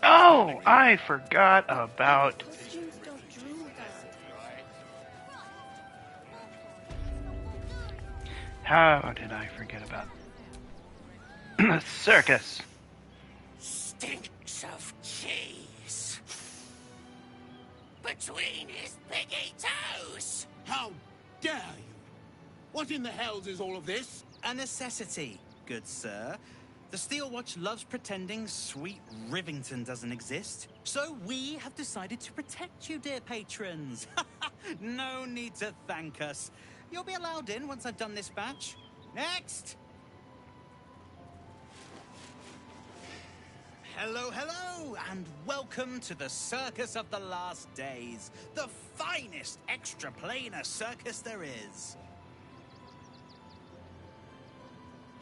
Oh! I forgot about... How did I forget about the circus? Stinks of cheese between his piggy toes. How dare you? What in the hells is all of this? A necessity, good sir. The Steel Watch loves pretending sweet Rivington doesn't exist. So we have decided to protect you, dear patrons. No need to thank us. You'll be allowed in once I've done this batch. Next! Hello, hello, and welcome to the Circus of the Last Days, the finest extra-planar circus there is.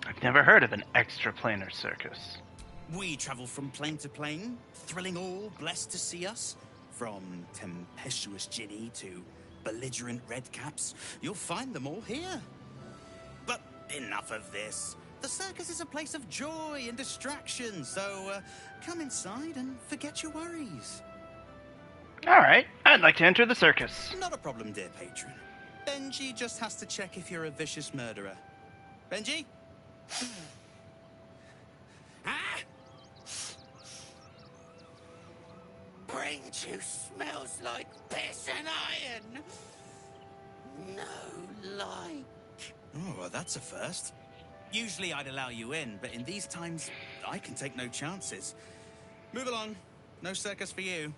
I've never heard of an extra-planar circus. We travel from plane to plane, thrilling all blessed to see us. From tempestuous Ginny to belligerent redcaps, you'll find them all here. But enough of this. The circus is a place of joy and distraction, so come inside and forget your worries. Alright, I'd like to enter the circus. Not a problem, dear patron. Benji just has to check if you're a vicious murderer. Benji? Ah! Brain juice smells like piss and iron. No like. Oh, well, that's a first. Usually I'd allow you in, but in these times, I can take no chances. Move along. No circus for you.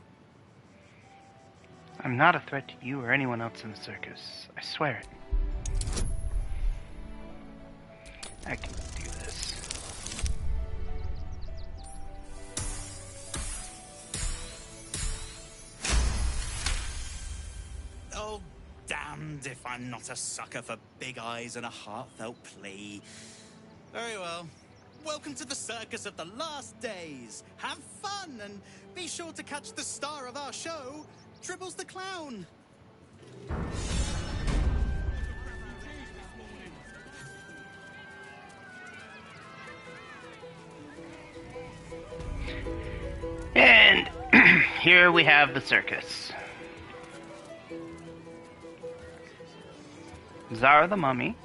I'm not a threat to you or anyone else in the circus. I swear it. I can do this. Oh, damned if I'm not a sucker for big eyes and a heartfelt plea. Very well. Welcome to the Circus of the Last Days. Have fun and be sure to catch the star of our show, Dribbles the Clown. And here we have the circus. Zara the Mummy.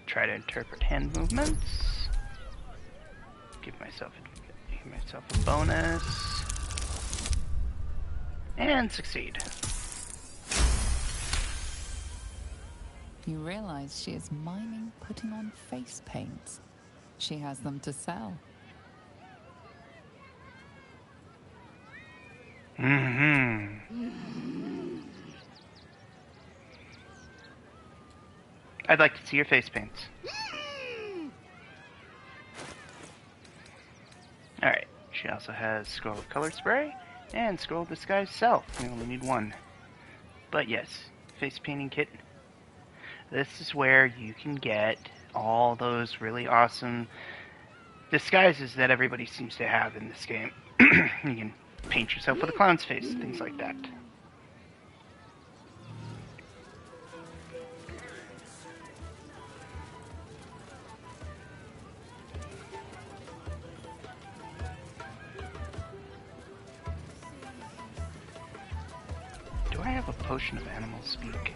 Try to interpret hand movements. Give myself a bonus. And succeed. You realize she is miming putting on face paints. She has them to sell. I'd like to see your face paints. Alright, she also has Scroll of Color Spray and Scroll of Disguise Self. We only need one. But yes, face painting kit. This is where you can get all those really awesome disguises that everybody seems to have in this game. You can paint yourself with a clown's face, things like that. Do I have a potion of animal speak?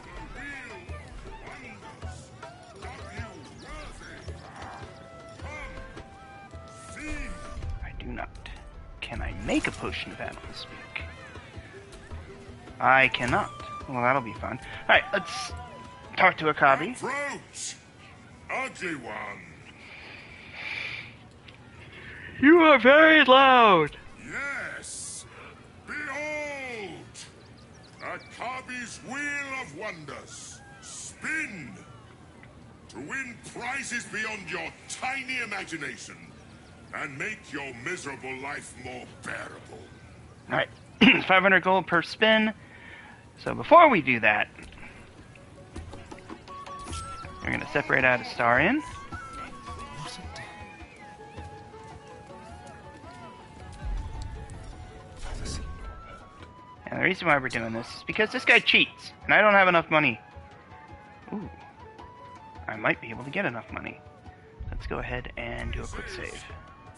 I do not. Can I make a potion of animal speak? I cannot. Well, that'll be fun. Alright, let's talk to Akabi. Approach! Ugly one! You are very loud! Yes! Behold! Akabi's Wheel of Wonders. Spin! To win prizes beyond your tiny imagination and make your miserable life more bearable. Alright, 500 gold per spin. So before we do that, we're going to separate out Astarion. And the reason why we're doing this is because this guy cheats, and I don't have enough money. Ooh, I might be able to get enough money. Let's go ahead and do a quick save.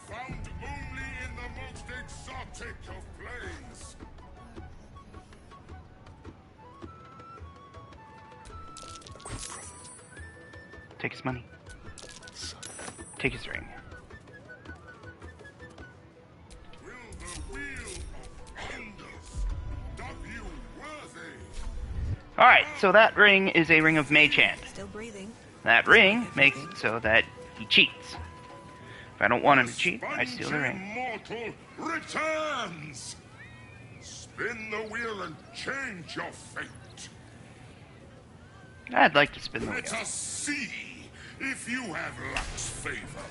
Found only in the most exotic of planes. Take his money. Take his ring. Alright, so that ring is a ring of Mage Hand. Still breathing. That ring makes it so that he cheats. If I don't want him to cheat, I steal the ring. Immortal returns! Spin the wheel and change your fate. I'd like to spin the wheel. Let us see if you have luck's favor.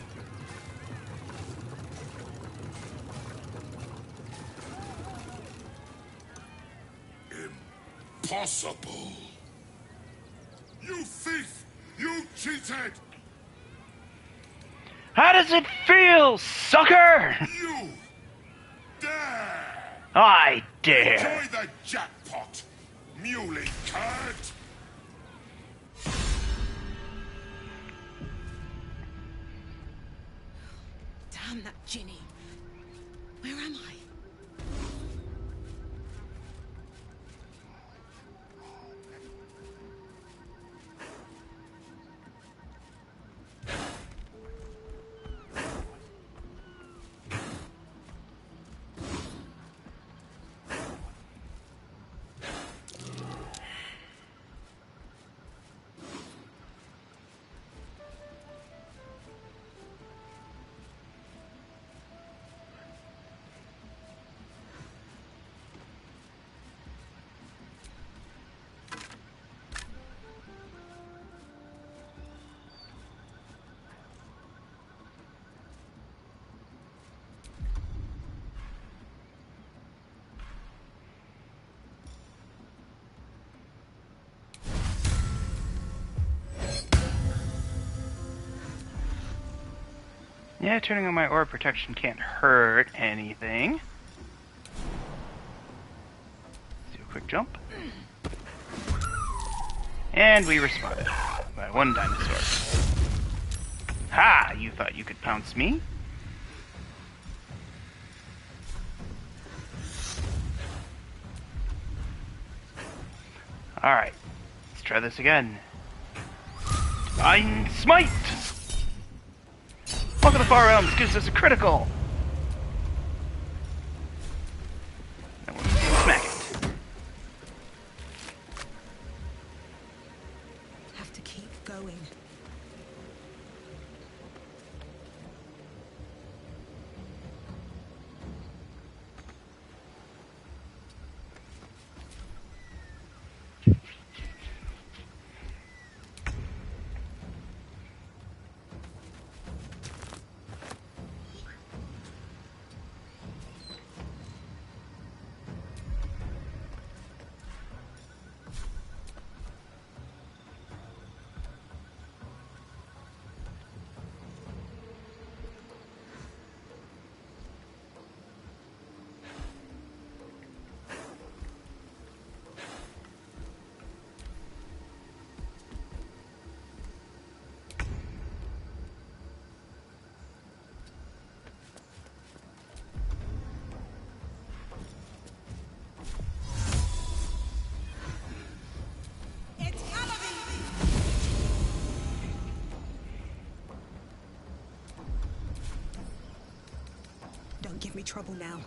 Impossible. You thief! You cheated! How does it feel, sucker? You dare! I dare. Enjoy the jackpot, muley card! Damn that Ginny. Where am I? Yeah, turning on my aura protection can't hurt anything. Let's do a quick jump. And we responded by one dinosaur. Ha! You thought you could pounce me? Alright, let's try this again. Divine Smite! Walk of the Far Realms gives us a critical! Now we'll smack it. Have to keep going. be trouble now.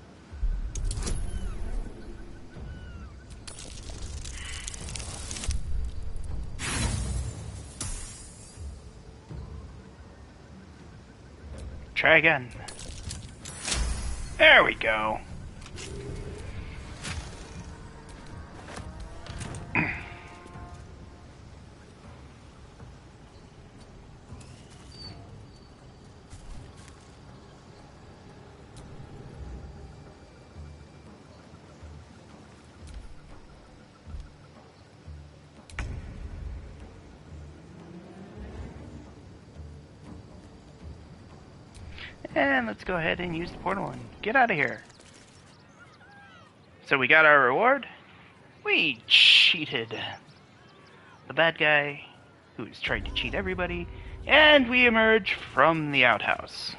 Try again. There we go. And let's go ahead and use the portal and get out of here. So we got our reward. We cheated the bad guy who was trying to cheat everybody, and we emerge from the outhouse.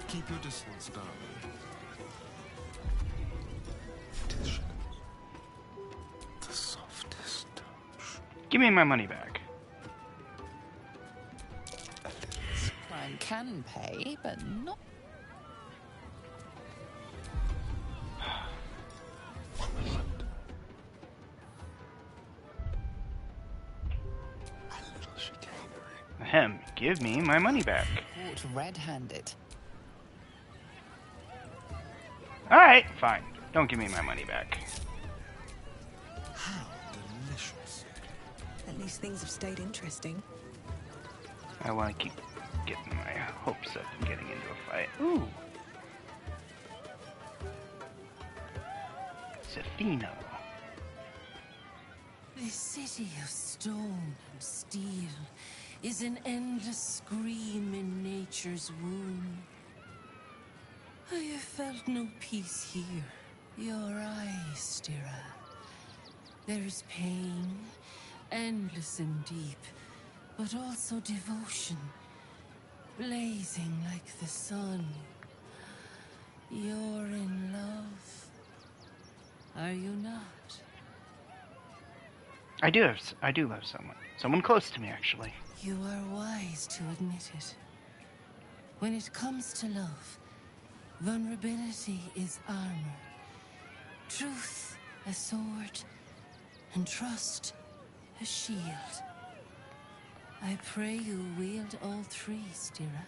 Keep your distance, darling. The softest touch. Give me my money back. Crime can pay, but not. Ahem, give me my money back. Caught red-handed. Alright, fine. Don't give me my money back. How delicious. At least things have stayed interesting. I want to keep getting my hopes up and getting into a fight. Ooh. Zafino. The city of stone and steel is an endless scream in nature's womb. I have felt no peace here. Your eyes, Stira. There is pain, endless and deep, but also devotion, blazing like the sun. You're in love. Are you not? I do love someone. Someone close to me, actually. You are wise to admit it. When it comes to love, vulnerability is armor, truth a sword, and trust a shield. I pray you wield all three, Stira.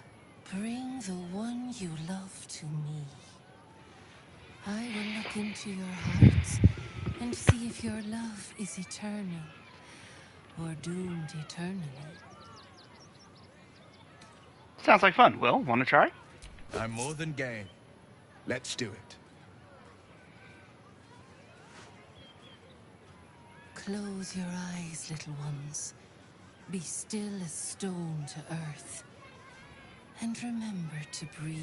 Bring the one you love to me. I will look into your hearts and see if your love is eternal or doomed eternally. Sounds like fun. Will, want to try? I'm more than game. Let's do it. Close your eyes, little ones. Be still as stone to earth. And remember to breathe.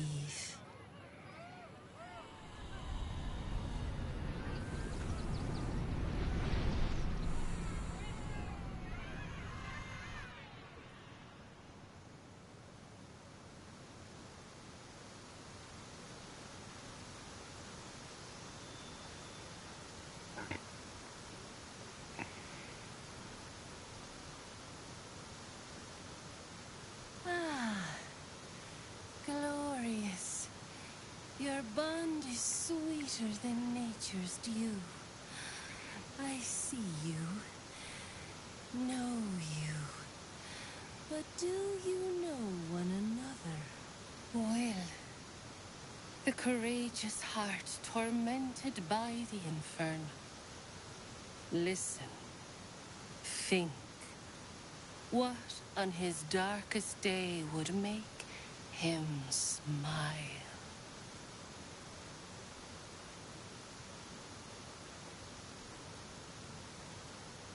Your bond is sweeter than nature's dew. I see you, know you, but do you know one another? Well, the courageous heart tormented by the infernal. Listen, think. What on his darkest day would make him smile?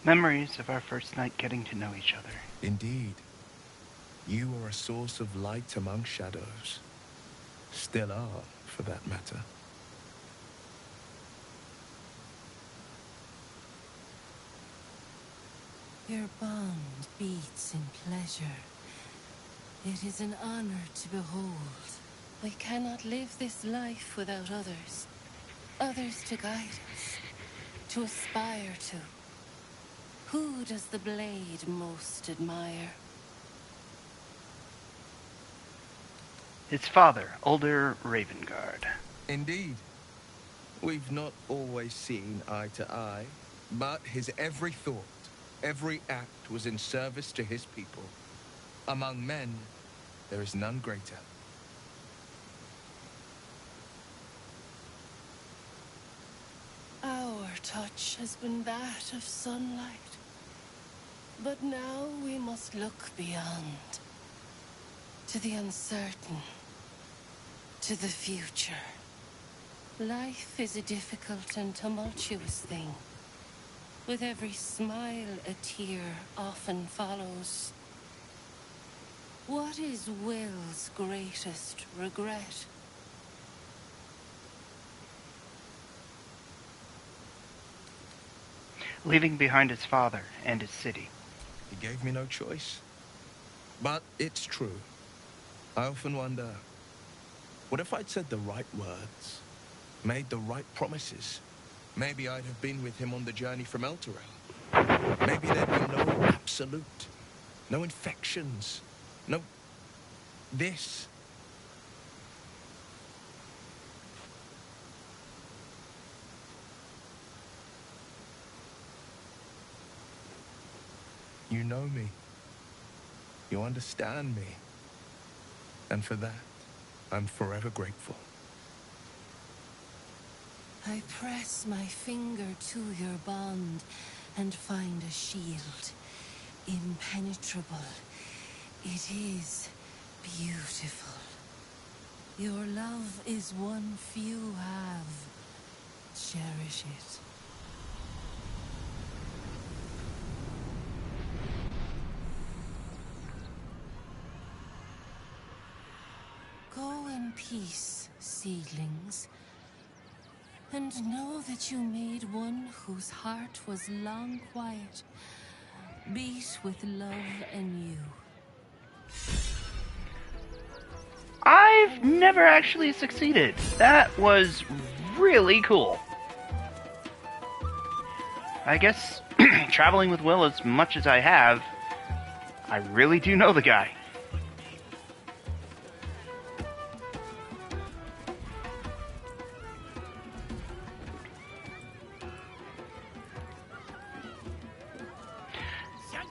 Memories of our first night getting to know each other. Indeed. You are a source of light among shadows. Still are, for that matter. Your bond beats in pleasure. It is an honor to behold. We cannot live this life without others. Others to guide us, to aspire to. Who does the blade most admire? His father, older Ravengard. Indeed. We've not always seen eye to eye, but his every thought, every act was in service to his people. Among men, there is none greater. Our touch has been that of sunlight. But now we must look beyond. To the uncertain. To the future. Life is a difficult and tumultuous thing. With every smile, a tear often follows. What is Will's greatest regret? Leaving behind his father and his city. He gave me no choice. But it's true. I often wonder, what if I'd said the right words? Made the right promises? Maybe I'd have been with him on the journey from Elturel. Maybe there'd be no absolute. No infections. No... this. You know me. You understand me. And for that, I'm forever grateful. I press my finger to your bond and find a shield. Impenetrable. It is beautiful. Your love is one few have. Cherish it. Go in peace, seedlings, and know that you made one whose heart was long quiet, beat with love anew. I've never actually succeeded. That was really cool. I guess traveling with Will as much as I have, I really do know the guy.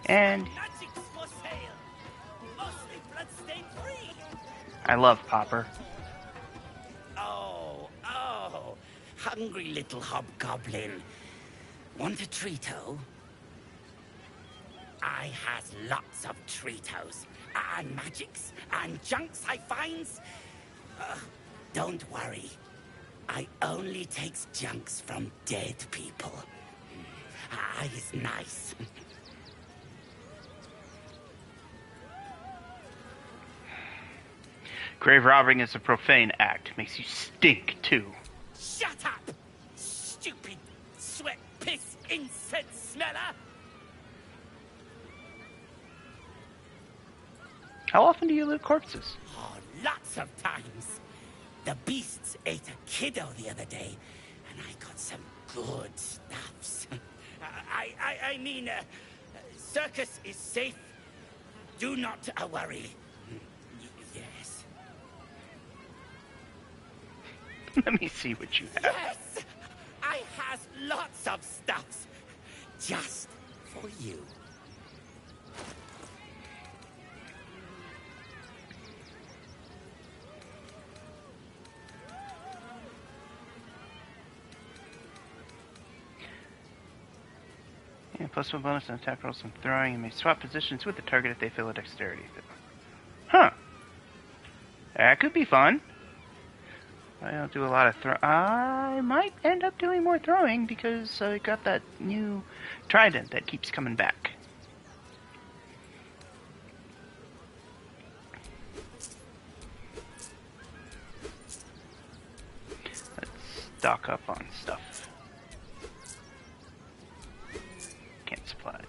And I love Popper. Oh, hungry little hobgoblin. Want a treato? I has lots of treatos, and magics, and junks I finds. Don't worry. I only takes junks from dead people. I is nice. Grave robbing is a profane act. Makes you stink, too. Shut up! Stupid sweat, piss, incense smeller! How often do you loot corpses? Oh, lots of times. The beasts ate a kiddo the other day, and I got some good stuffs. I mean, circus is safe. Do not worry. Yes. Let me see what you have. Yes! I has lots of stuffs. Just for you. Yeah, plus one bonus on attack rolls and throwing, and may swap positions with the target if they feel a dexterity. Huh. That could be fun. I don't do a lot of I might end up doing more throwing because I got that new trident that keeps coming back. Let's stock up on stuff. Camp supplies.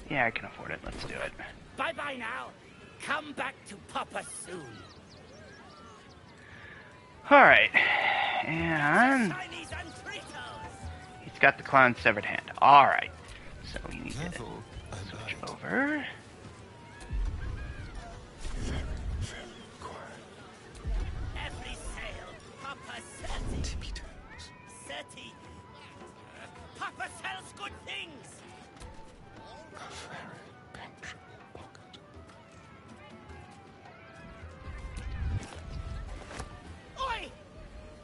Yeah, I can afford it. Let's do it. Bye-bye now. Come back to Papa soon. Alright. And he's got the clown's severed hand. Alright. So we need to switch over. Every sail, Papa Certi. Papa sells good things. Oi!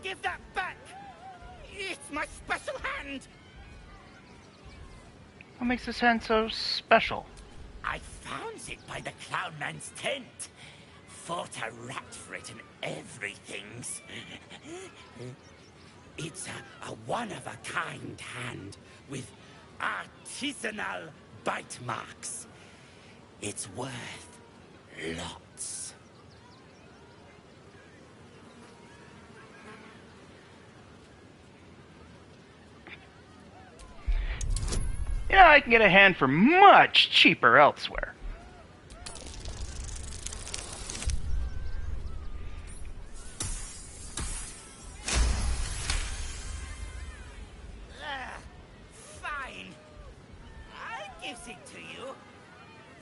Give that back! It's my special hand! What makes this hand so special? I found it by the clown man's tent. Fought a rat for it and everything's. It's a one-of-a-kind hand with artisanal bite marks. It's worth lots. You know, I can get a hand for much cheaper elsewhere. Fine. I gives it to you.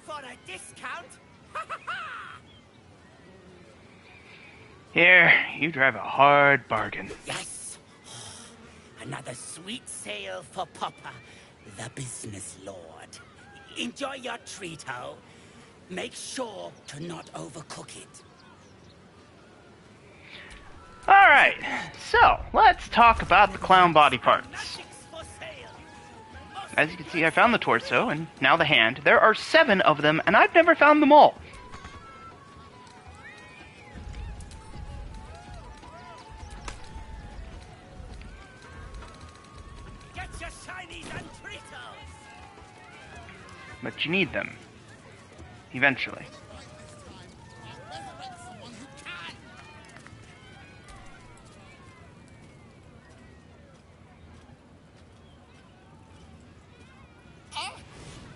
For a discount. Here, you drive a hard bargain. Yes. Another sweet sale for Papa, the business lord. Enjoy your treat, ho. Make sure to not overcook it. Alright, so let's talk about the clown body parts. As you can see, I found the torso, and now the hand. There are 7 of them, and I've never found them all. Get your shinies and Tritos! But you need them. Eventually.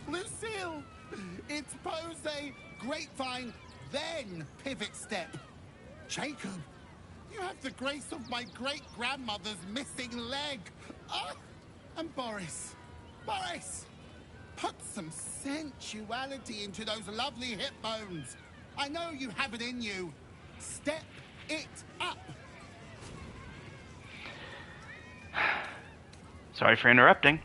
Lucille! It's pose, grapevine, then pivot step. Jacob, you have the grace of my great-grandmother's missing leg. And Boris, put some sensuality into those lovely hip bones. I know you have it in you. Step it up. Sorry for interrupting.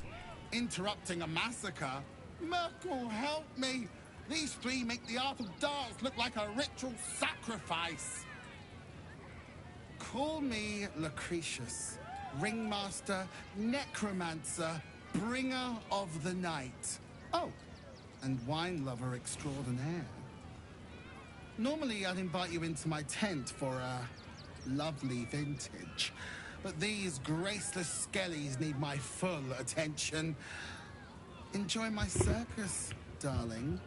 Interrupting a massacre? Merkel, help me! These 3 make the art of dance look like a ritual sacrifice. Call me Lucretius, ringmaster, necromancer, bringer of the night. Oh, and wine lover extraordinaire. Normally I'd invite you into my tent for a lovely vintage, but these graceless skellies need my full attention. Enjoy my circus, darling.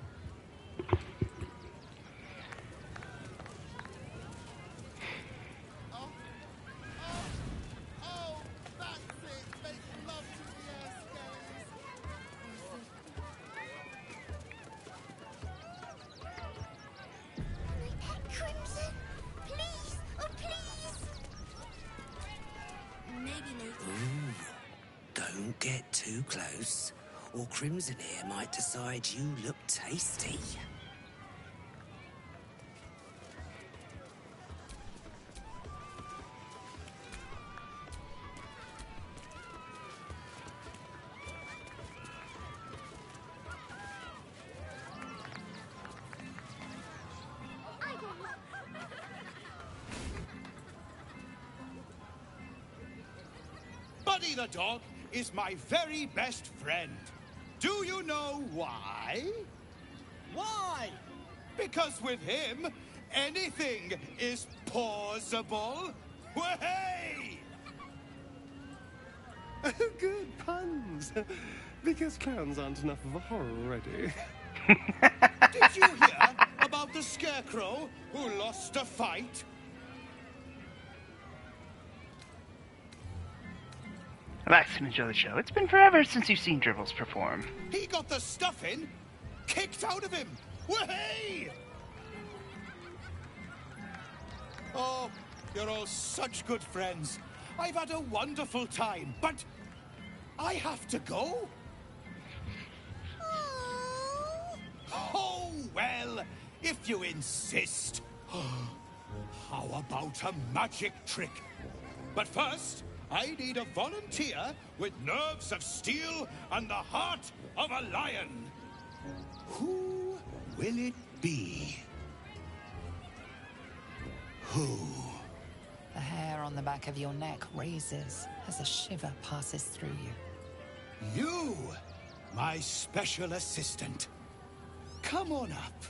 Crimson, please, oh please. Maybe later. Ooh, don't get too close, or Crimson here might decide you look tasty. Buddy the dog is my very best friend. Do you know why? Why? Because with him, anything is possible. Way! Good puns. Because clowns aren't enough of a horror already. Did you hear about the scarecrow who lost a fight? Relax and enjoy the show. It's been forever since you've seen Dribbles perform. He got the stuffing, kicked out of him. Way! Oh, you're all such good friends. I've had a wonderful time, but I have to go. Oh, well, if you insist. How about a magic trick? But first, I need a volunteer with nerves of steel and the heart of a lion. Who will it be? Who? The hair on the back of your neck raises as a shiver passes through you. You, my special assistant. Come on up.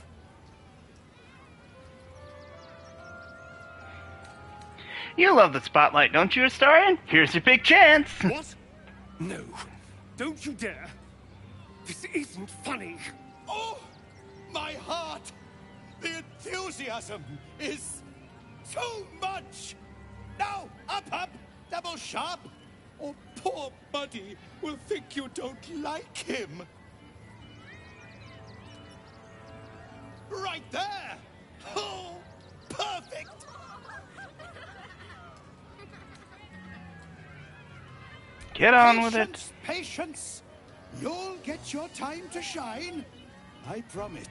You love the spotlight, don't you, Astarion? Here's your big chance. What? No. Don't you dare. This isn't funny. Oh, my heart! The enthusiasm is too much! Now, up, double sharp, or poor Buddy will think you don't like him. Right there! Oh, perfect! Get on with it. Patience! You'll get your time to shine. I promise.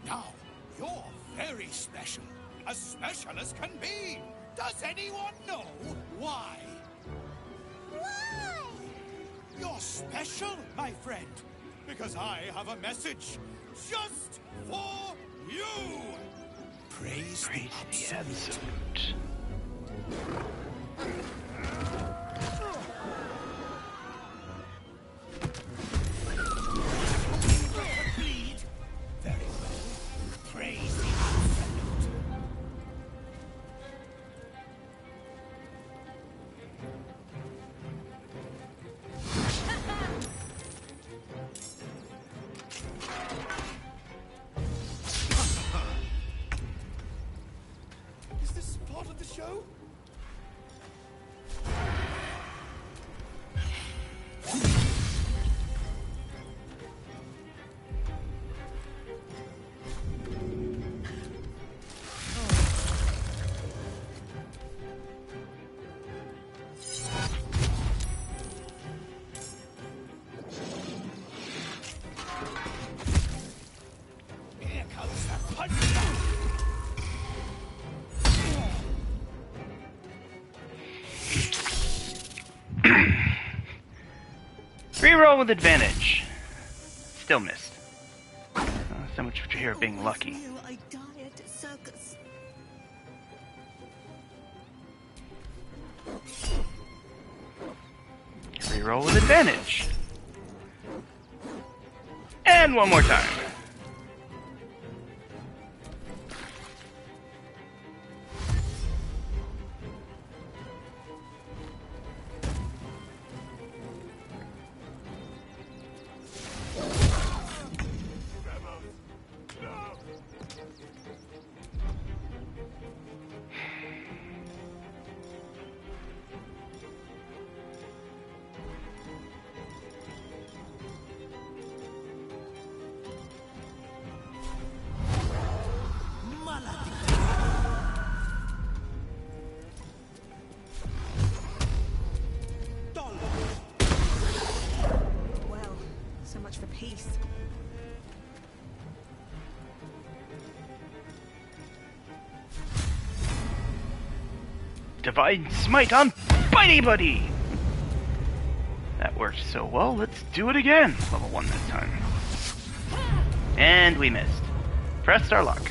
Now, you're very special. As special as can be. Does anyone know why? Why? You're special, my friend, because I have a message just for you. Praise the absolute. Bleed. Very well. Praise the absolute. Is this part of the show? Here comes the punchline. Reroll with advantage. Still missed. So much for here being lucky. Knew I'd die at a circus. Reroll with advantage. And one more time. Well, so much for peace. Divine Smite on Bitey Buddy! That worked so well, let's do it again. Level 1 this time. And we missed. Pressed our luck.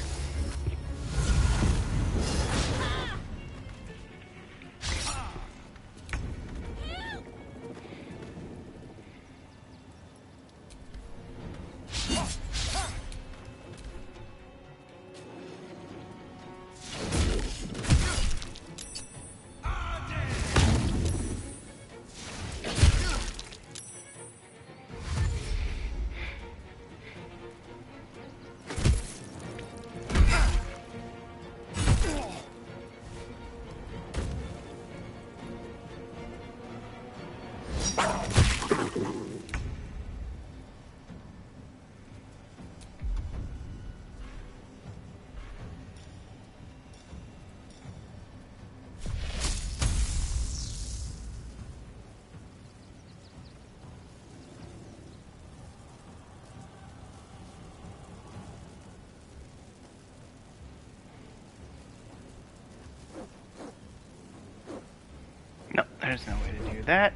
there's no way to do that.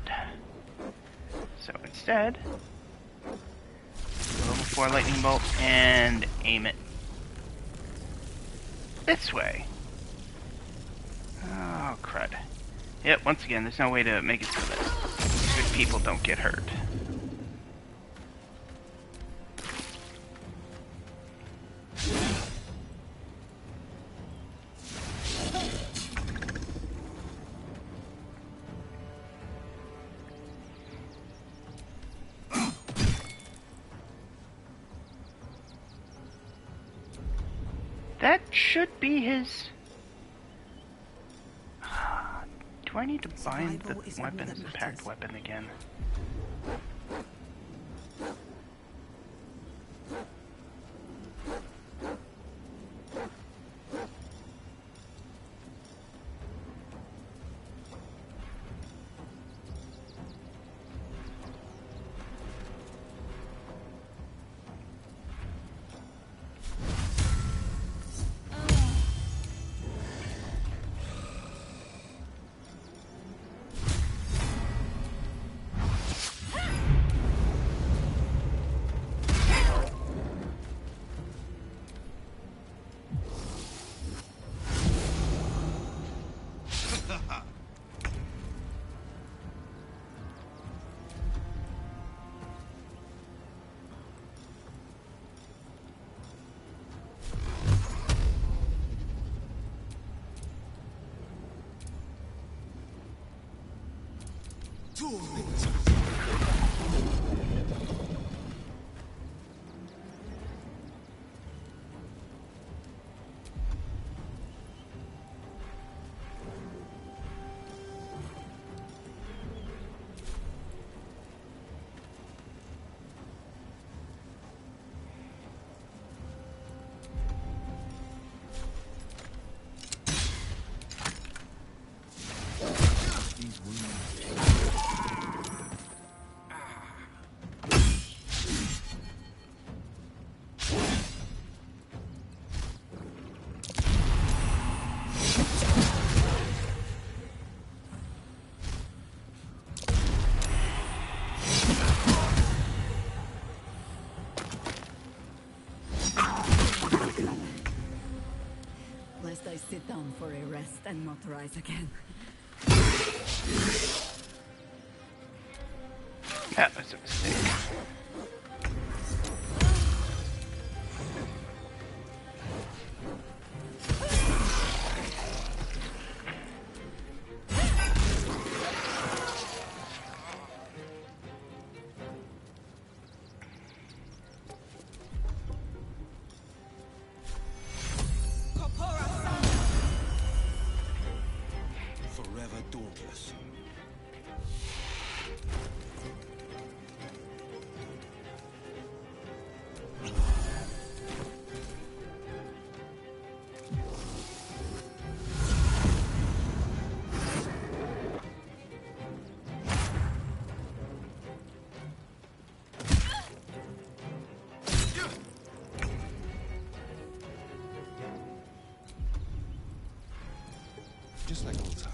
So instead, level 4 lightning bolt and aim it this way. Oh, crud. Yep, once again, there's no way to make it so that good people don't get hurt. That should be his... Do I need to bind the weapon as a packed weapon again? Lest I sit down for a rest and not rise again. That was a mistake. Forever dauntless. Just like old times.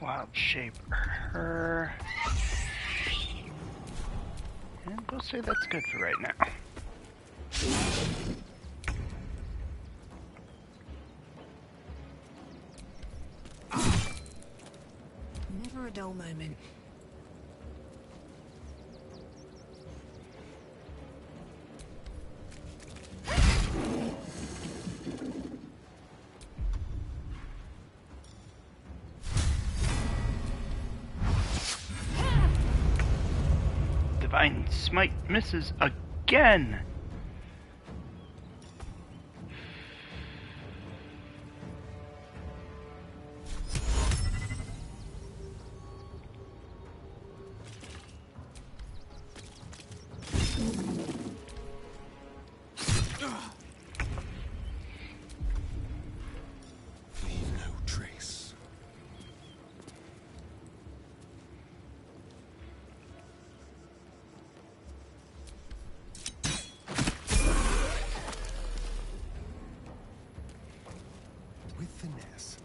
Wild shape her. And we'll say that's good for right now. Never a dull moment. Divine Smite misses again. Leave no trace. With finesse.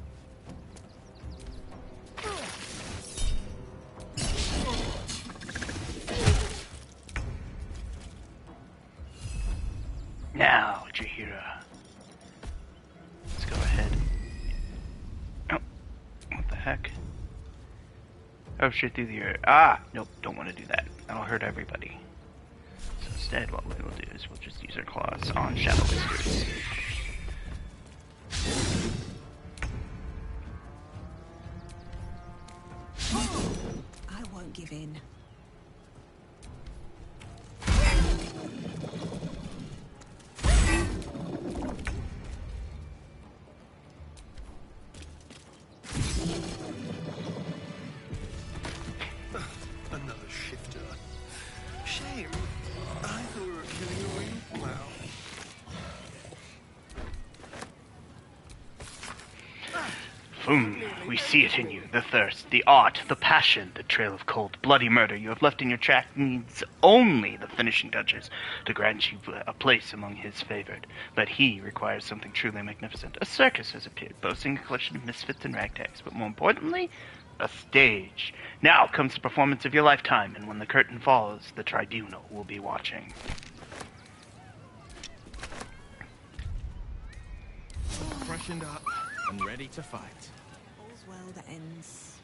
Now, Jahira. Let's go ahead. Oh, what the heck? Oh shit, through the air. Ah, nope, don't want to do that. That'll hurt everybody. So instead, what we will do is we'll just use our claws on Shadow Whiskers. I won't give in. Another shifter. Shame. I thought we were killing a real well. We see it in you, the thirst, the art, the passion, the trail of cold, bloody murder you have left in your track needs only the finishing touches to grant you a place among his favored. But he requires something truly magnificent. A circus has appeared, boasting a collection of misfits and ragtags, but more importantly, a stage. Now comes the performance of your lifetime, and when the curtain falls, the tribunal will be watching. Freshened up and ready to fight. All's well that ends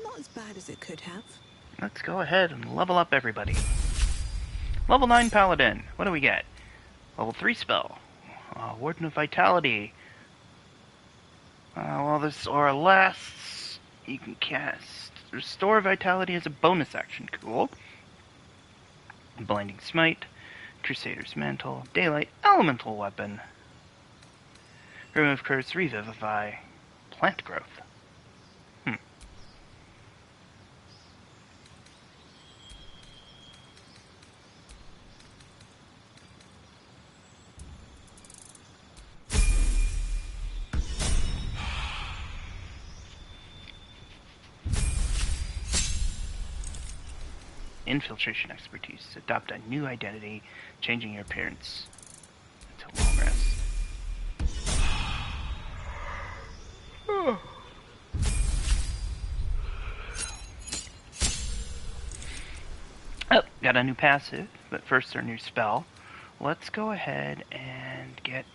not as bad as it could have. Let's go ahead and level up everybody. Level 9 Paladin. What do we get? Level 3 spell. Warden of Vitality. While this aura lasts, you can cast Restore Vitality as a bonus action. Cool. Blinding Smite. Crusader's Mantle. Daylight Elemental Weapon. Remove Curse, Revivify. Plant Growth. Infiltration expertise. Adopt a new identity, changing your appearance until long rest. Oh, got a new passive, but first our new spell. Let's go ahead and get...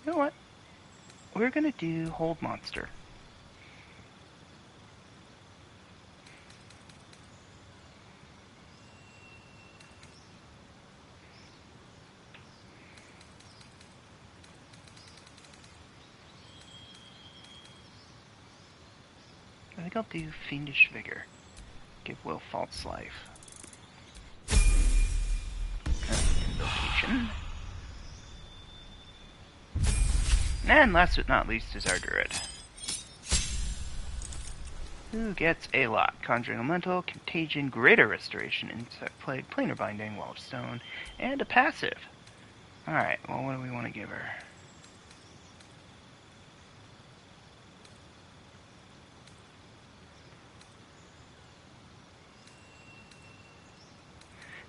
You know what? We're gonna do Hold Monster. I think I'll do Fiendish Vigor. Give Will false life. Invocation. And last but not least is our Druid. Who gets a lot? Conjuring Elemental, Contagion, Greater Restoration, Insect Plague, Planar Binding, Wall of Stone, and a passive. Alright, well what do we want to give her?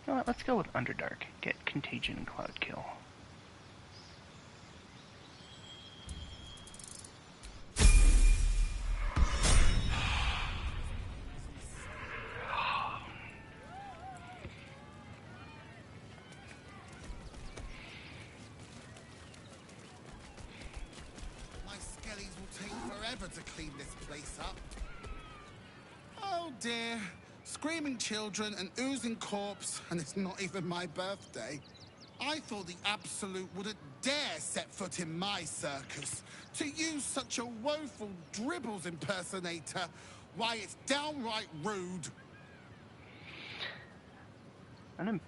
You know what, let's go with Underdark. Get Contagion and Cloud Kill. never to clean this place up. Oh dear. Screaming children, an oozing corpse, and it's not even my birthday. I thought the Absolute wouldn't dare set foot in my circus. To use such a woeful dribbles impersonator, why, it's downright rude. I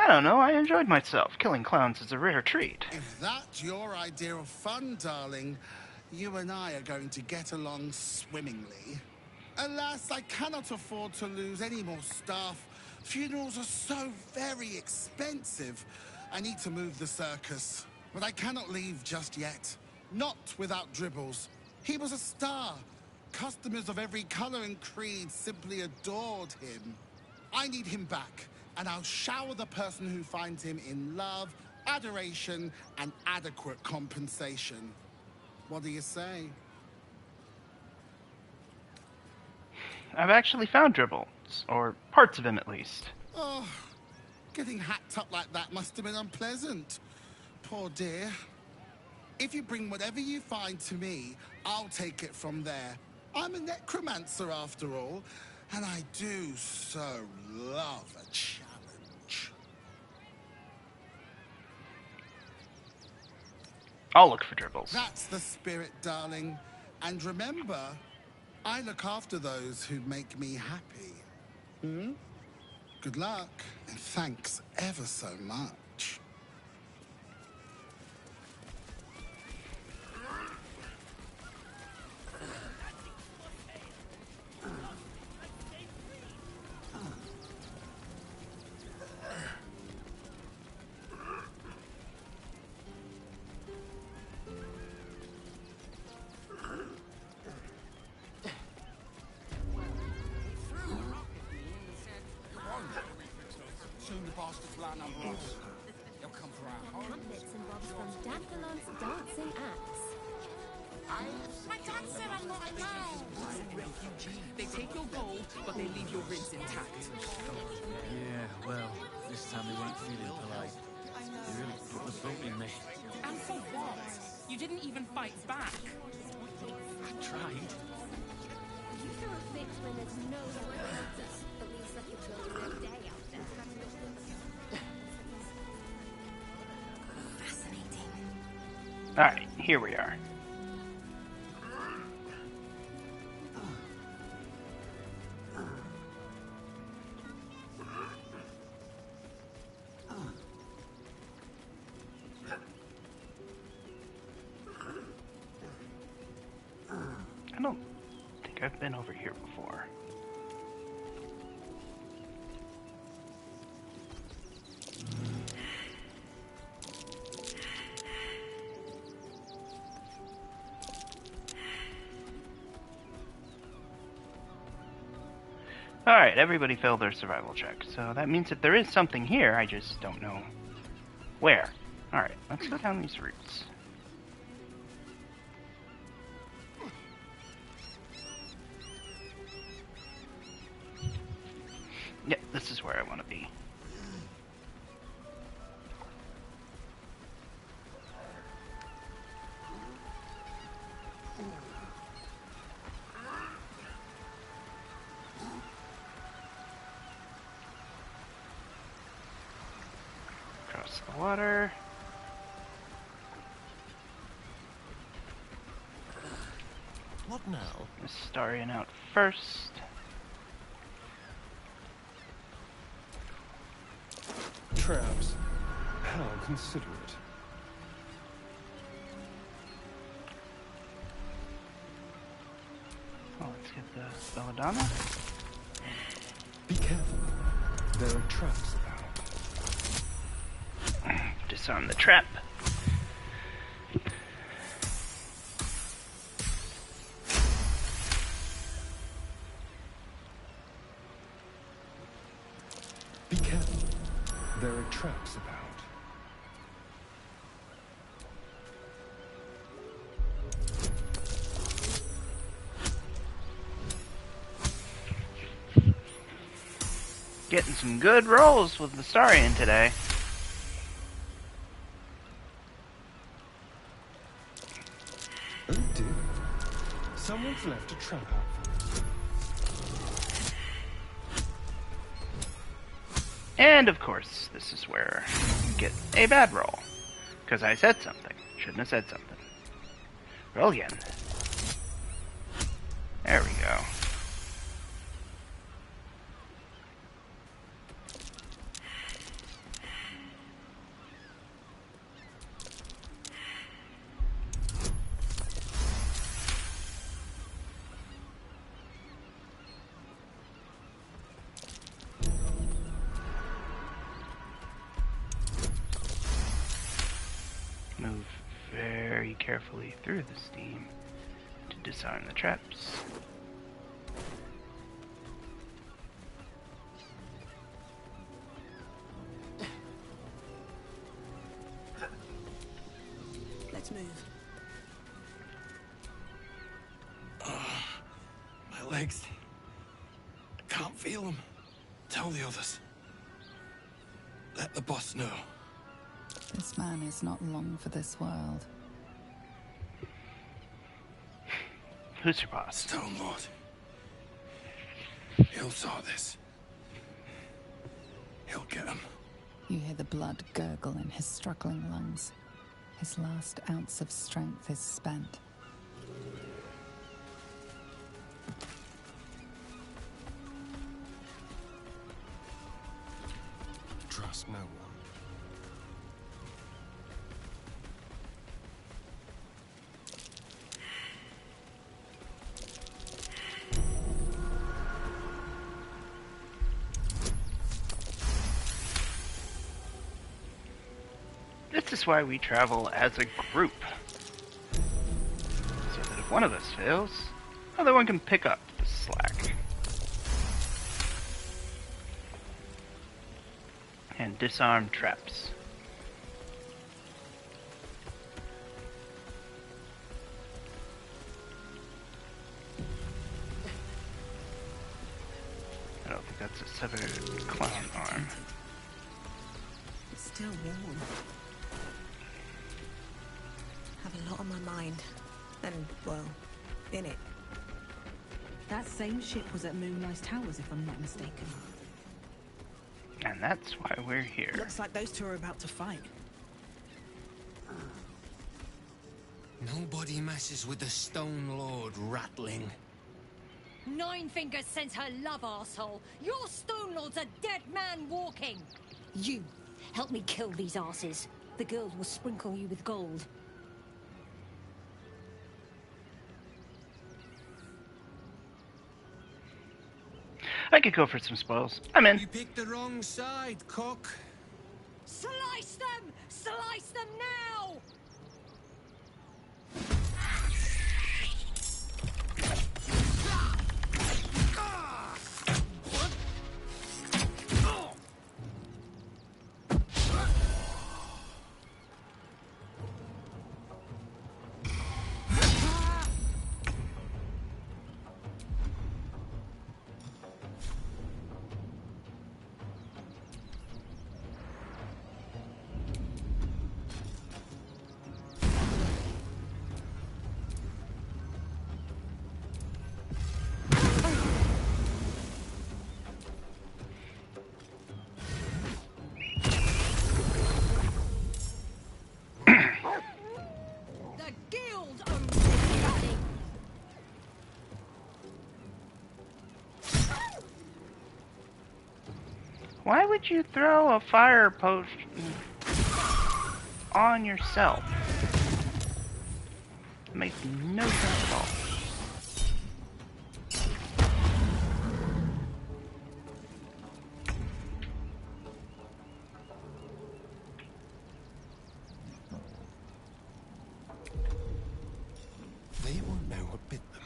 don't know, I enjoyed myself. Killing clowns is a rare treat. If that's your idea of fun, darling, you and I are going to get along swimmingly. Alas, I cannot afford to lose any more staff. Funerals are so very expensive. I need to move the circus, but I cannot leave just yet. Not without Dribbles. He was a star. Customers of every color and creed simply adored him. I need him back, and I'll shower the person who finds him in love, adoration, and adequate compensation. What do you say? I've actually found Dribbles, or parts of him at least. Oh, getting hacked up like that must have been unpleasant. Poor dear. If you bring whatever you find to me, I'll take it from there. I'm a necromancer after all, and I do so love a challenge. I'll look for Dribbles. That's the spirit, darling. And remember, I look after those who make me happy. Hmm? Good luck, and thanks ever so much. My dad said I'm not allowed. They take your gold, but they leave your ribs intact. Yeah, well, this time they weren't feeling polite. They really put the boat in me. And for what? You didn't even fight back. I tried. You throw a fit when there's no one around us. At least like you're building your day out there. Fascinating. Alright, here we are. I don't think I've been over here before. Alright, everybody failed their survival check, so that means that there is something here, I just don't know where. Alright, let's go down these routes. Yep, this is where I want to be. Across the water. What now? Starian out first. Traps. How considerate. Oh, let's get the belladonna. Be careful. There are traps about. Disarm the trap. Be careful. There are traps about. Getting some good rolls with the Starian today. Oh dear. Someone's left a trap out. And of course, this is where you get a bad roll. Because I said something. Shouldn't have said something. Roll again. There we go. Move very carefully through the steam to disarm the traps. Let's move. My legs. I can't feel them. Tell the others. Let the boss know. This man is not long for this world. Who's your boss? Stone Lord. He'll sort this. He'll get him. You hear the blood gurgle in his struggling lungs. His last ounce of strength is spent. Trust no one. This is why we travel as a group. So that if one of us fails, the other one can pick up the slack. And disarm traps. I don't think that's a severed clown arm. It's still warm. Have a lot on my mind. And, well, in it. That same ship was at Moonrise Towers, if I'm not mistaken. And that's why we're here. Looks like those two are about to fight. Nobody messes with the Stone Lord, Ratling. Nine Fingers sends her love, arsehole. Your Stone Lord's a dead man walking. You, help me kill these asses. The girls will sprinkle you with gold. I could go for some spoils. I'm in. You picked the wrong side, cock. Slice them! Slice them now! Why would you throw a fire potion on yourself? It makes no sense at all. They won't know what bit them.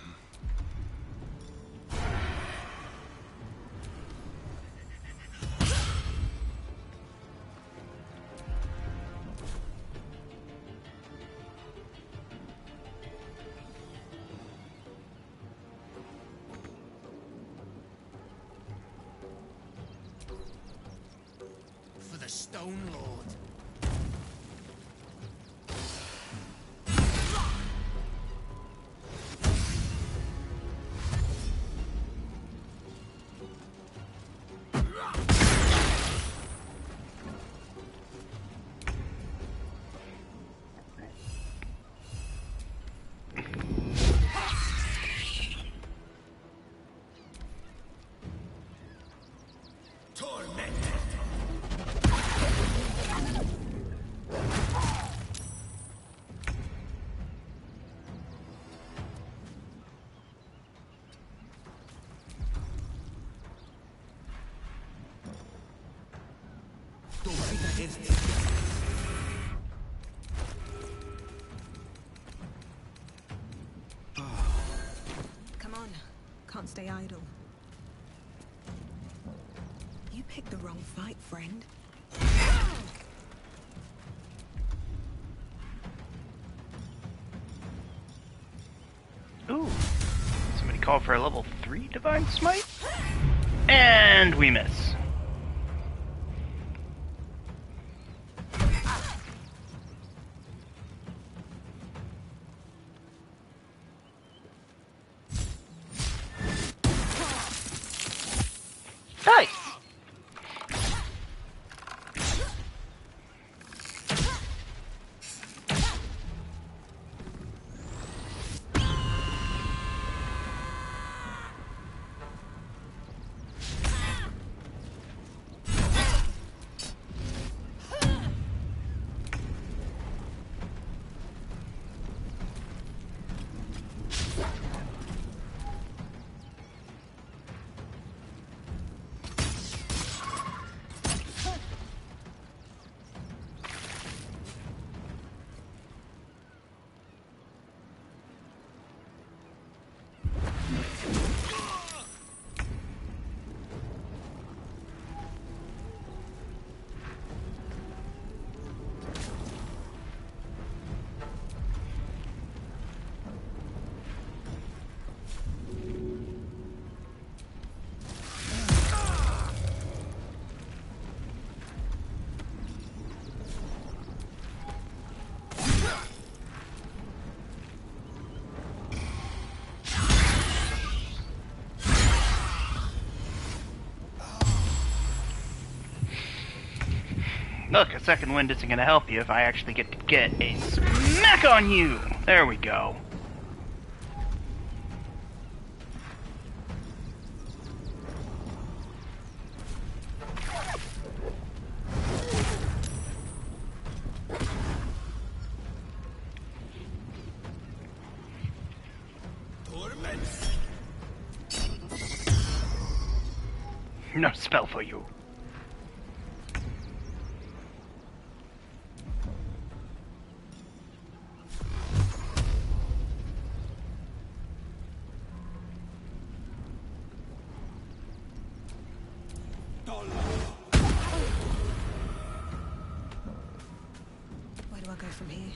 For the Stone Lord. Come on. Can't stay idle. You picked the wrong fight, friend. Ooh. Somebody called for a level 3 Divine Smite? And we miss. Nice! Look, a second wind isn't going to help you if I actually get to get a smack on you! There we go. No spell for you. Where do I go from here?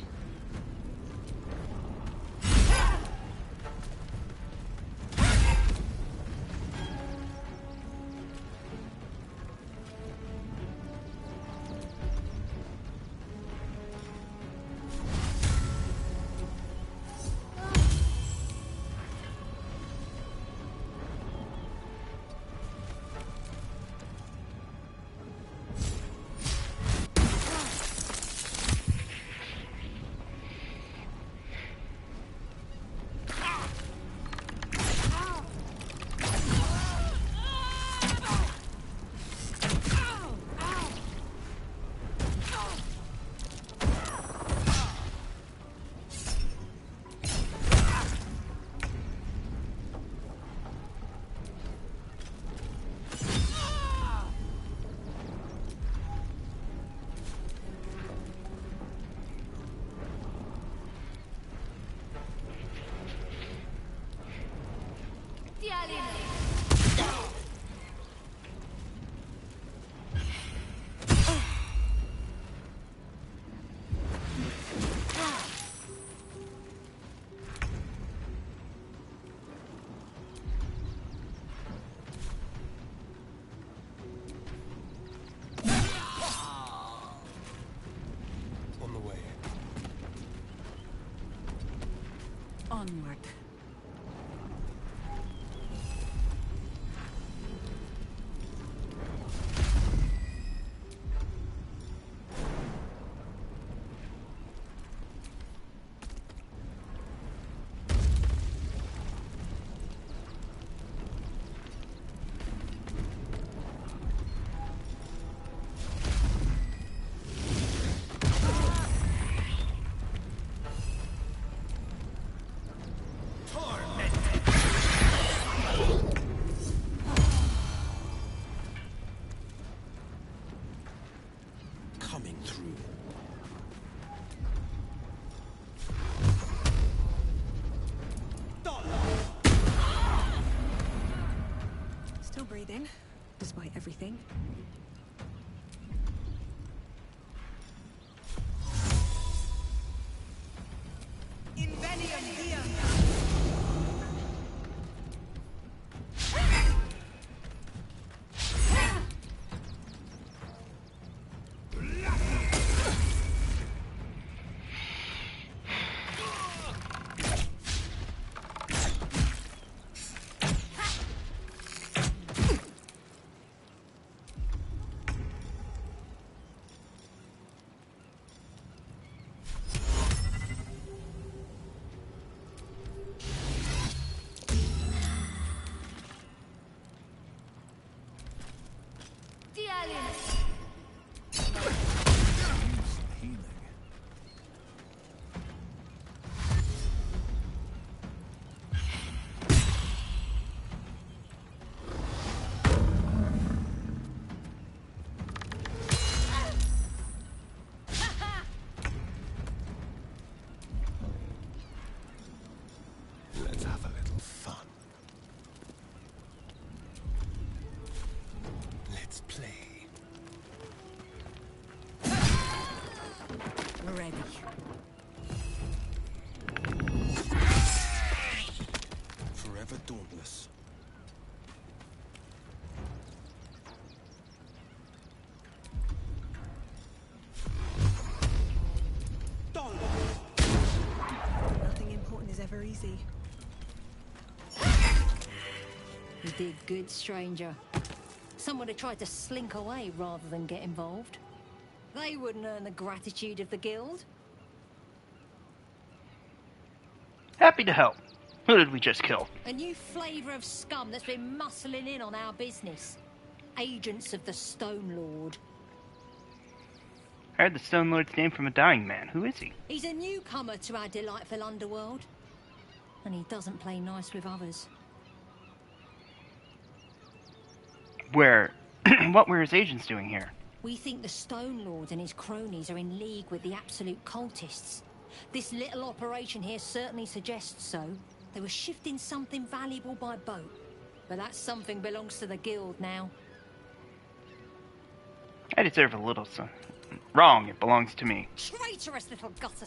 Onward. breathing, despite everything. Let's have a little fun. Let's play. We're ready. Forever dauntless. Nothing important is ever easy. You did good, stranger. Someone had tried to slink away rather than get involved. They wouldn't earn the gratitude of the guild. Happy to help. Who did we just kill? A new flavour of scum that's been muscling in on our business. Agents of the Stone Lord. I heard the Stone Lord's name from a dying man. Who is he? He's a newcomer to our delightful underworld. And he doesn't play nice with others. What were his agents doing here? We think the Stone Lord and his cronies are in league with the absolute cultists. This little operation here certainly suggests so. They were shifting something valuable by boat. But that something belongs to the guild now. I deserve a little son. Wrong, it belongs to me. Traitorous little gutter.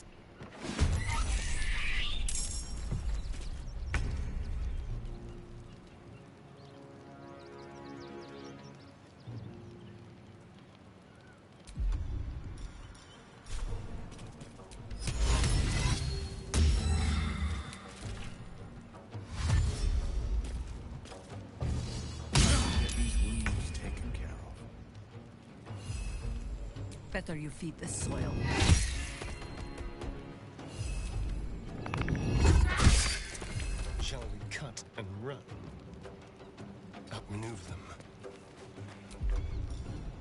Better you feed the soil. Shall we cut and run? Outmaneuver them.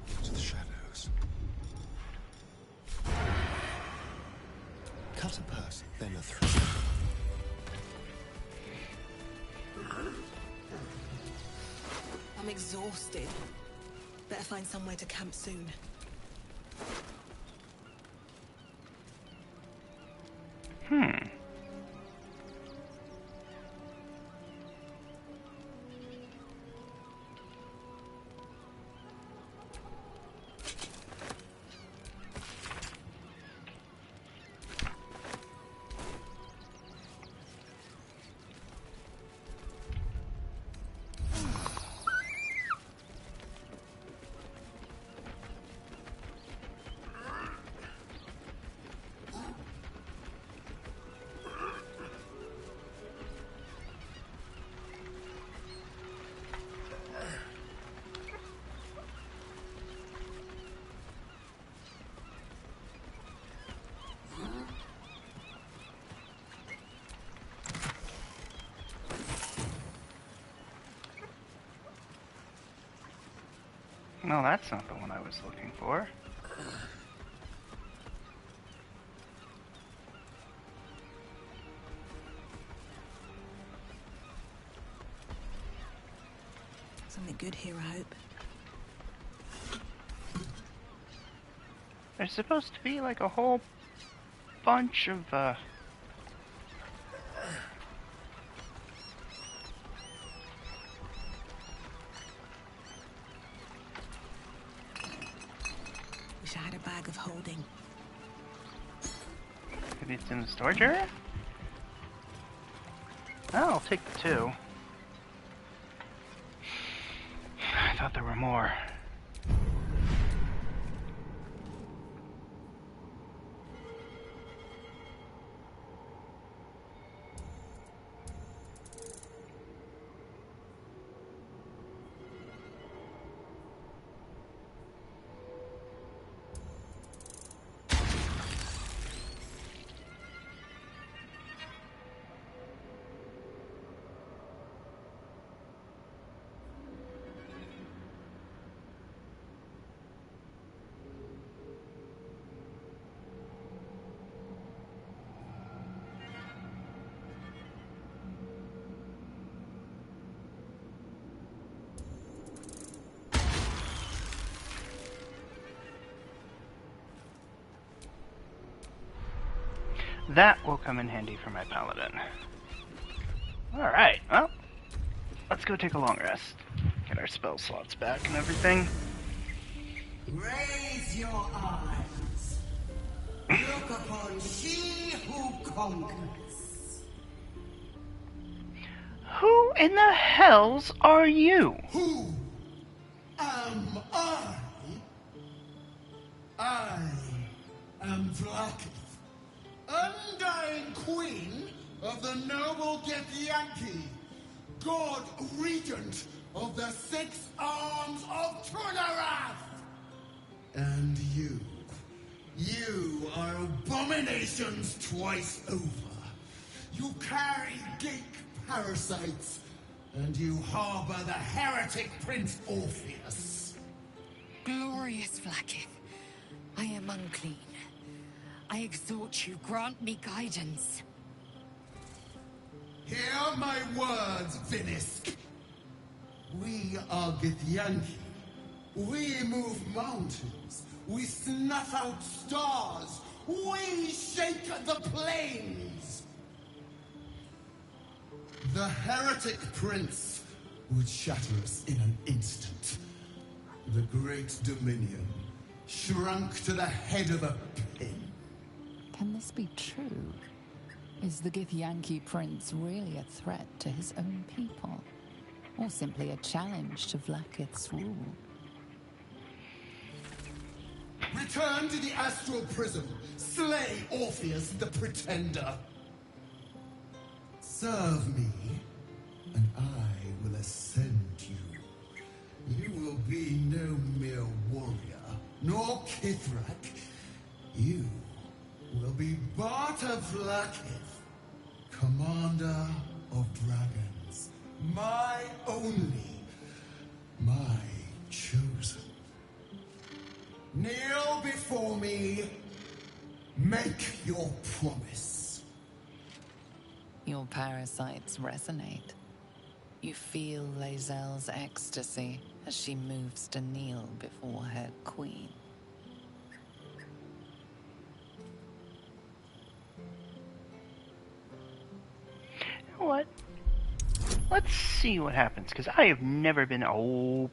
Into the shadows. Cut a person, then a throat. I'm exhausted. Better find somewhere to camp soon. No, that's not the one I was looking for. Something good here, I hope. There's supposed to be like a whole bunch of building. Maybe it's in the storage area? Oh, I'll take the 2. I thought there were more. That will come in handy for my paladin. Alright, well, let's go take a long rest. Get our spell slots back and everything. Raise your eyes. Look upon she who conquers. Who in the hells are you? Who am I? I am Vlaakith, undying queen of the noble Githyanki, god regent of the 6 arms of Trunarath. And you are abominations twice over. You carry geek parasites, and you harbor the heretic Prince Orpheus. Glorious Vlaakith, I am unclean. I exhort you, grant me guidance. Hear my words, Vinisk. We are Githyanki. We move mountains. We snuff out stars. We shake the plains. The heretic prince would shatter us in an instant. The great dominion shrunk to the head of a pin. Can this be true? Is the Githyanki prince really a threat to his own people? Or simply a challenge to Vlaakith's rule? Return to the astral prism. Slay Orpheus the Pretender. Serve me, and I will ascend you. You will be no mere warrior, nor Kithrak. You will be Barta Vlaakith, commander of dragons. My only, my chosen. Kneel before me. Make your promise. Your parasites resonate. You feel Lae'zel's ecstasy as she moves to kneel before her queen. You know what? Let's see what happens, because I have never been... Oh...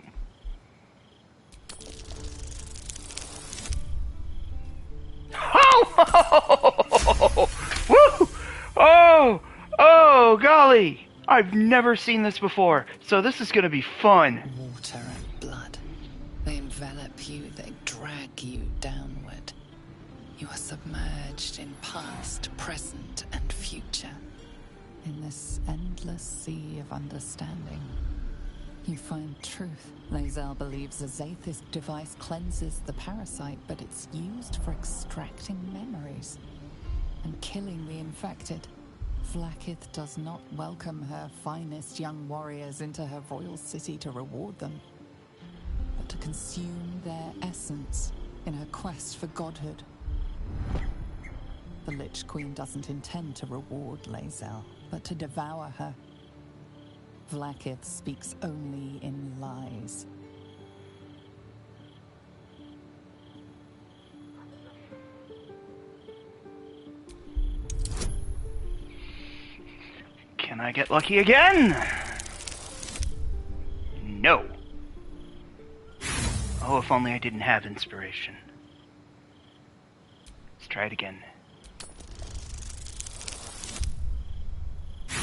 Oh! Woo! Oh! Oh, golly! I've never seen this before, so this is gonna be fun. Water and blood. They envelop you, they drag you downward. You are submerged in past, present, and future. In this endless sea of understanding, you find truth. Lae'zel believes a Zaithist device cleanses the parasite, but it's used for extracting memories and killing the infected. Vlaakith does not welcome her finest young warriors into her royal city to reward them, but to consume their essence in her quest for godhood. The Lich Queen doesn't intend to reward Lae'zel, but to devour her. Vlaakith speaks only in lies. Can I get lucky again? No. Oh, if only I didn't have inspiration. try it again.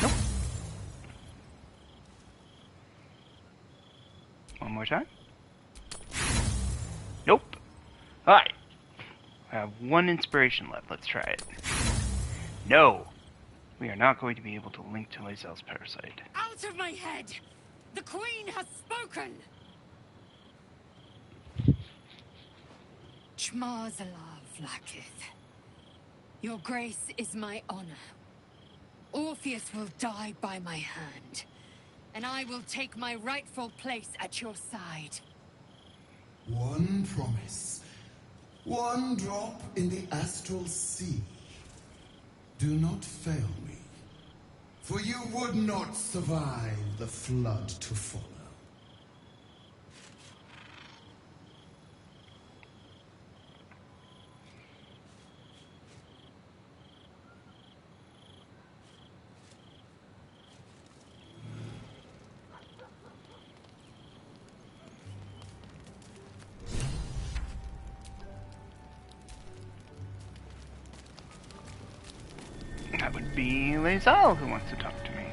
Nope. One more time. Nope. Alright. I have one inspiration left. Let's try it. No. We are not going to be able to link to Lae'zel's parasite. Out of my head! The Queen has spoken! Chmarzala Vlaakith. Your grace is my honor. Orpheus will die by my hand, and I will take my rightful place at your side. One promise. One drop in the astral sea. Do not fail me, for you would not survive the flood to follow. That would be Lae'zel who wants to talk to me.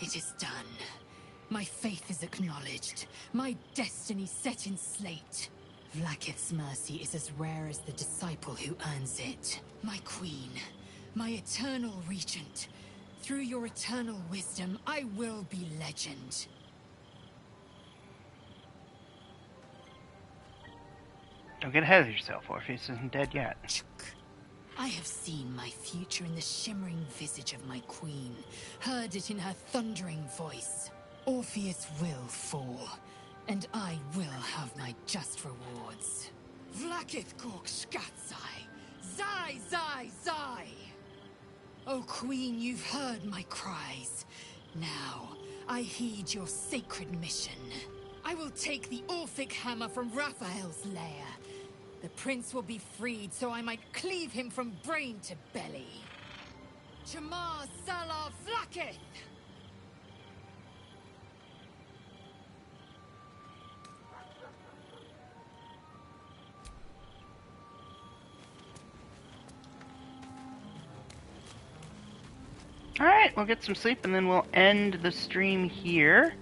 It is done. My faith is acknowledged. My destiny set in slate. Vlaakith's mercy is as rare as the disciple who earns it. My queen, my eternal regent. Through your eternal wisdom, I will be legend. Don't get ahead of yourself. Orpheus isn't dead yet. I have seen my future in the shimmering visage of my queen, heard it in her thundering voice. Orpheus will fall, and I will have my just rewards. Vlaakith Kork Skatzai! Zai, Zai, Zai! O Queen, you've heard my cries. Now, I heed your sacred mission. I will take the Orphic hammer from Raphael's lair. The prince will be freed so I might cleave him from brain to belly. Chmarzala Vlaakith! Alright, we'll get some sleep and then we'll end the stream here.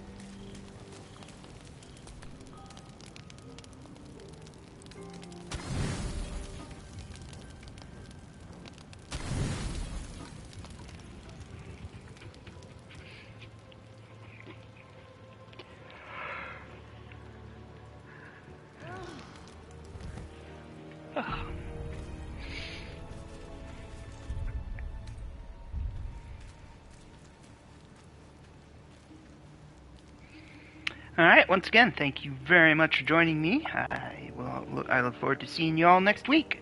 Alright, once again, thank you very much for joining me. I look forward to seeing you all next week.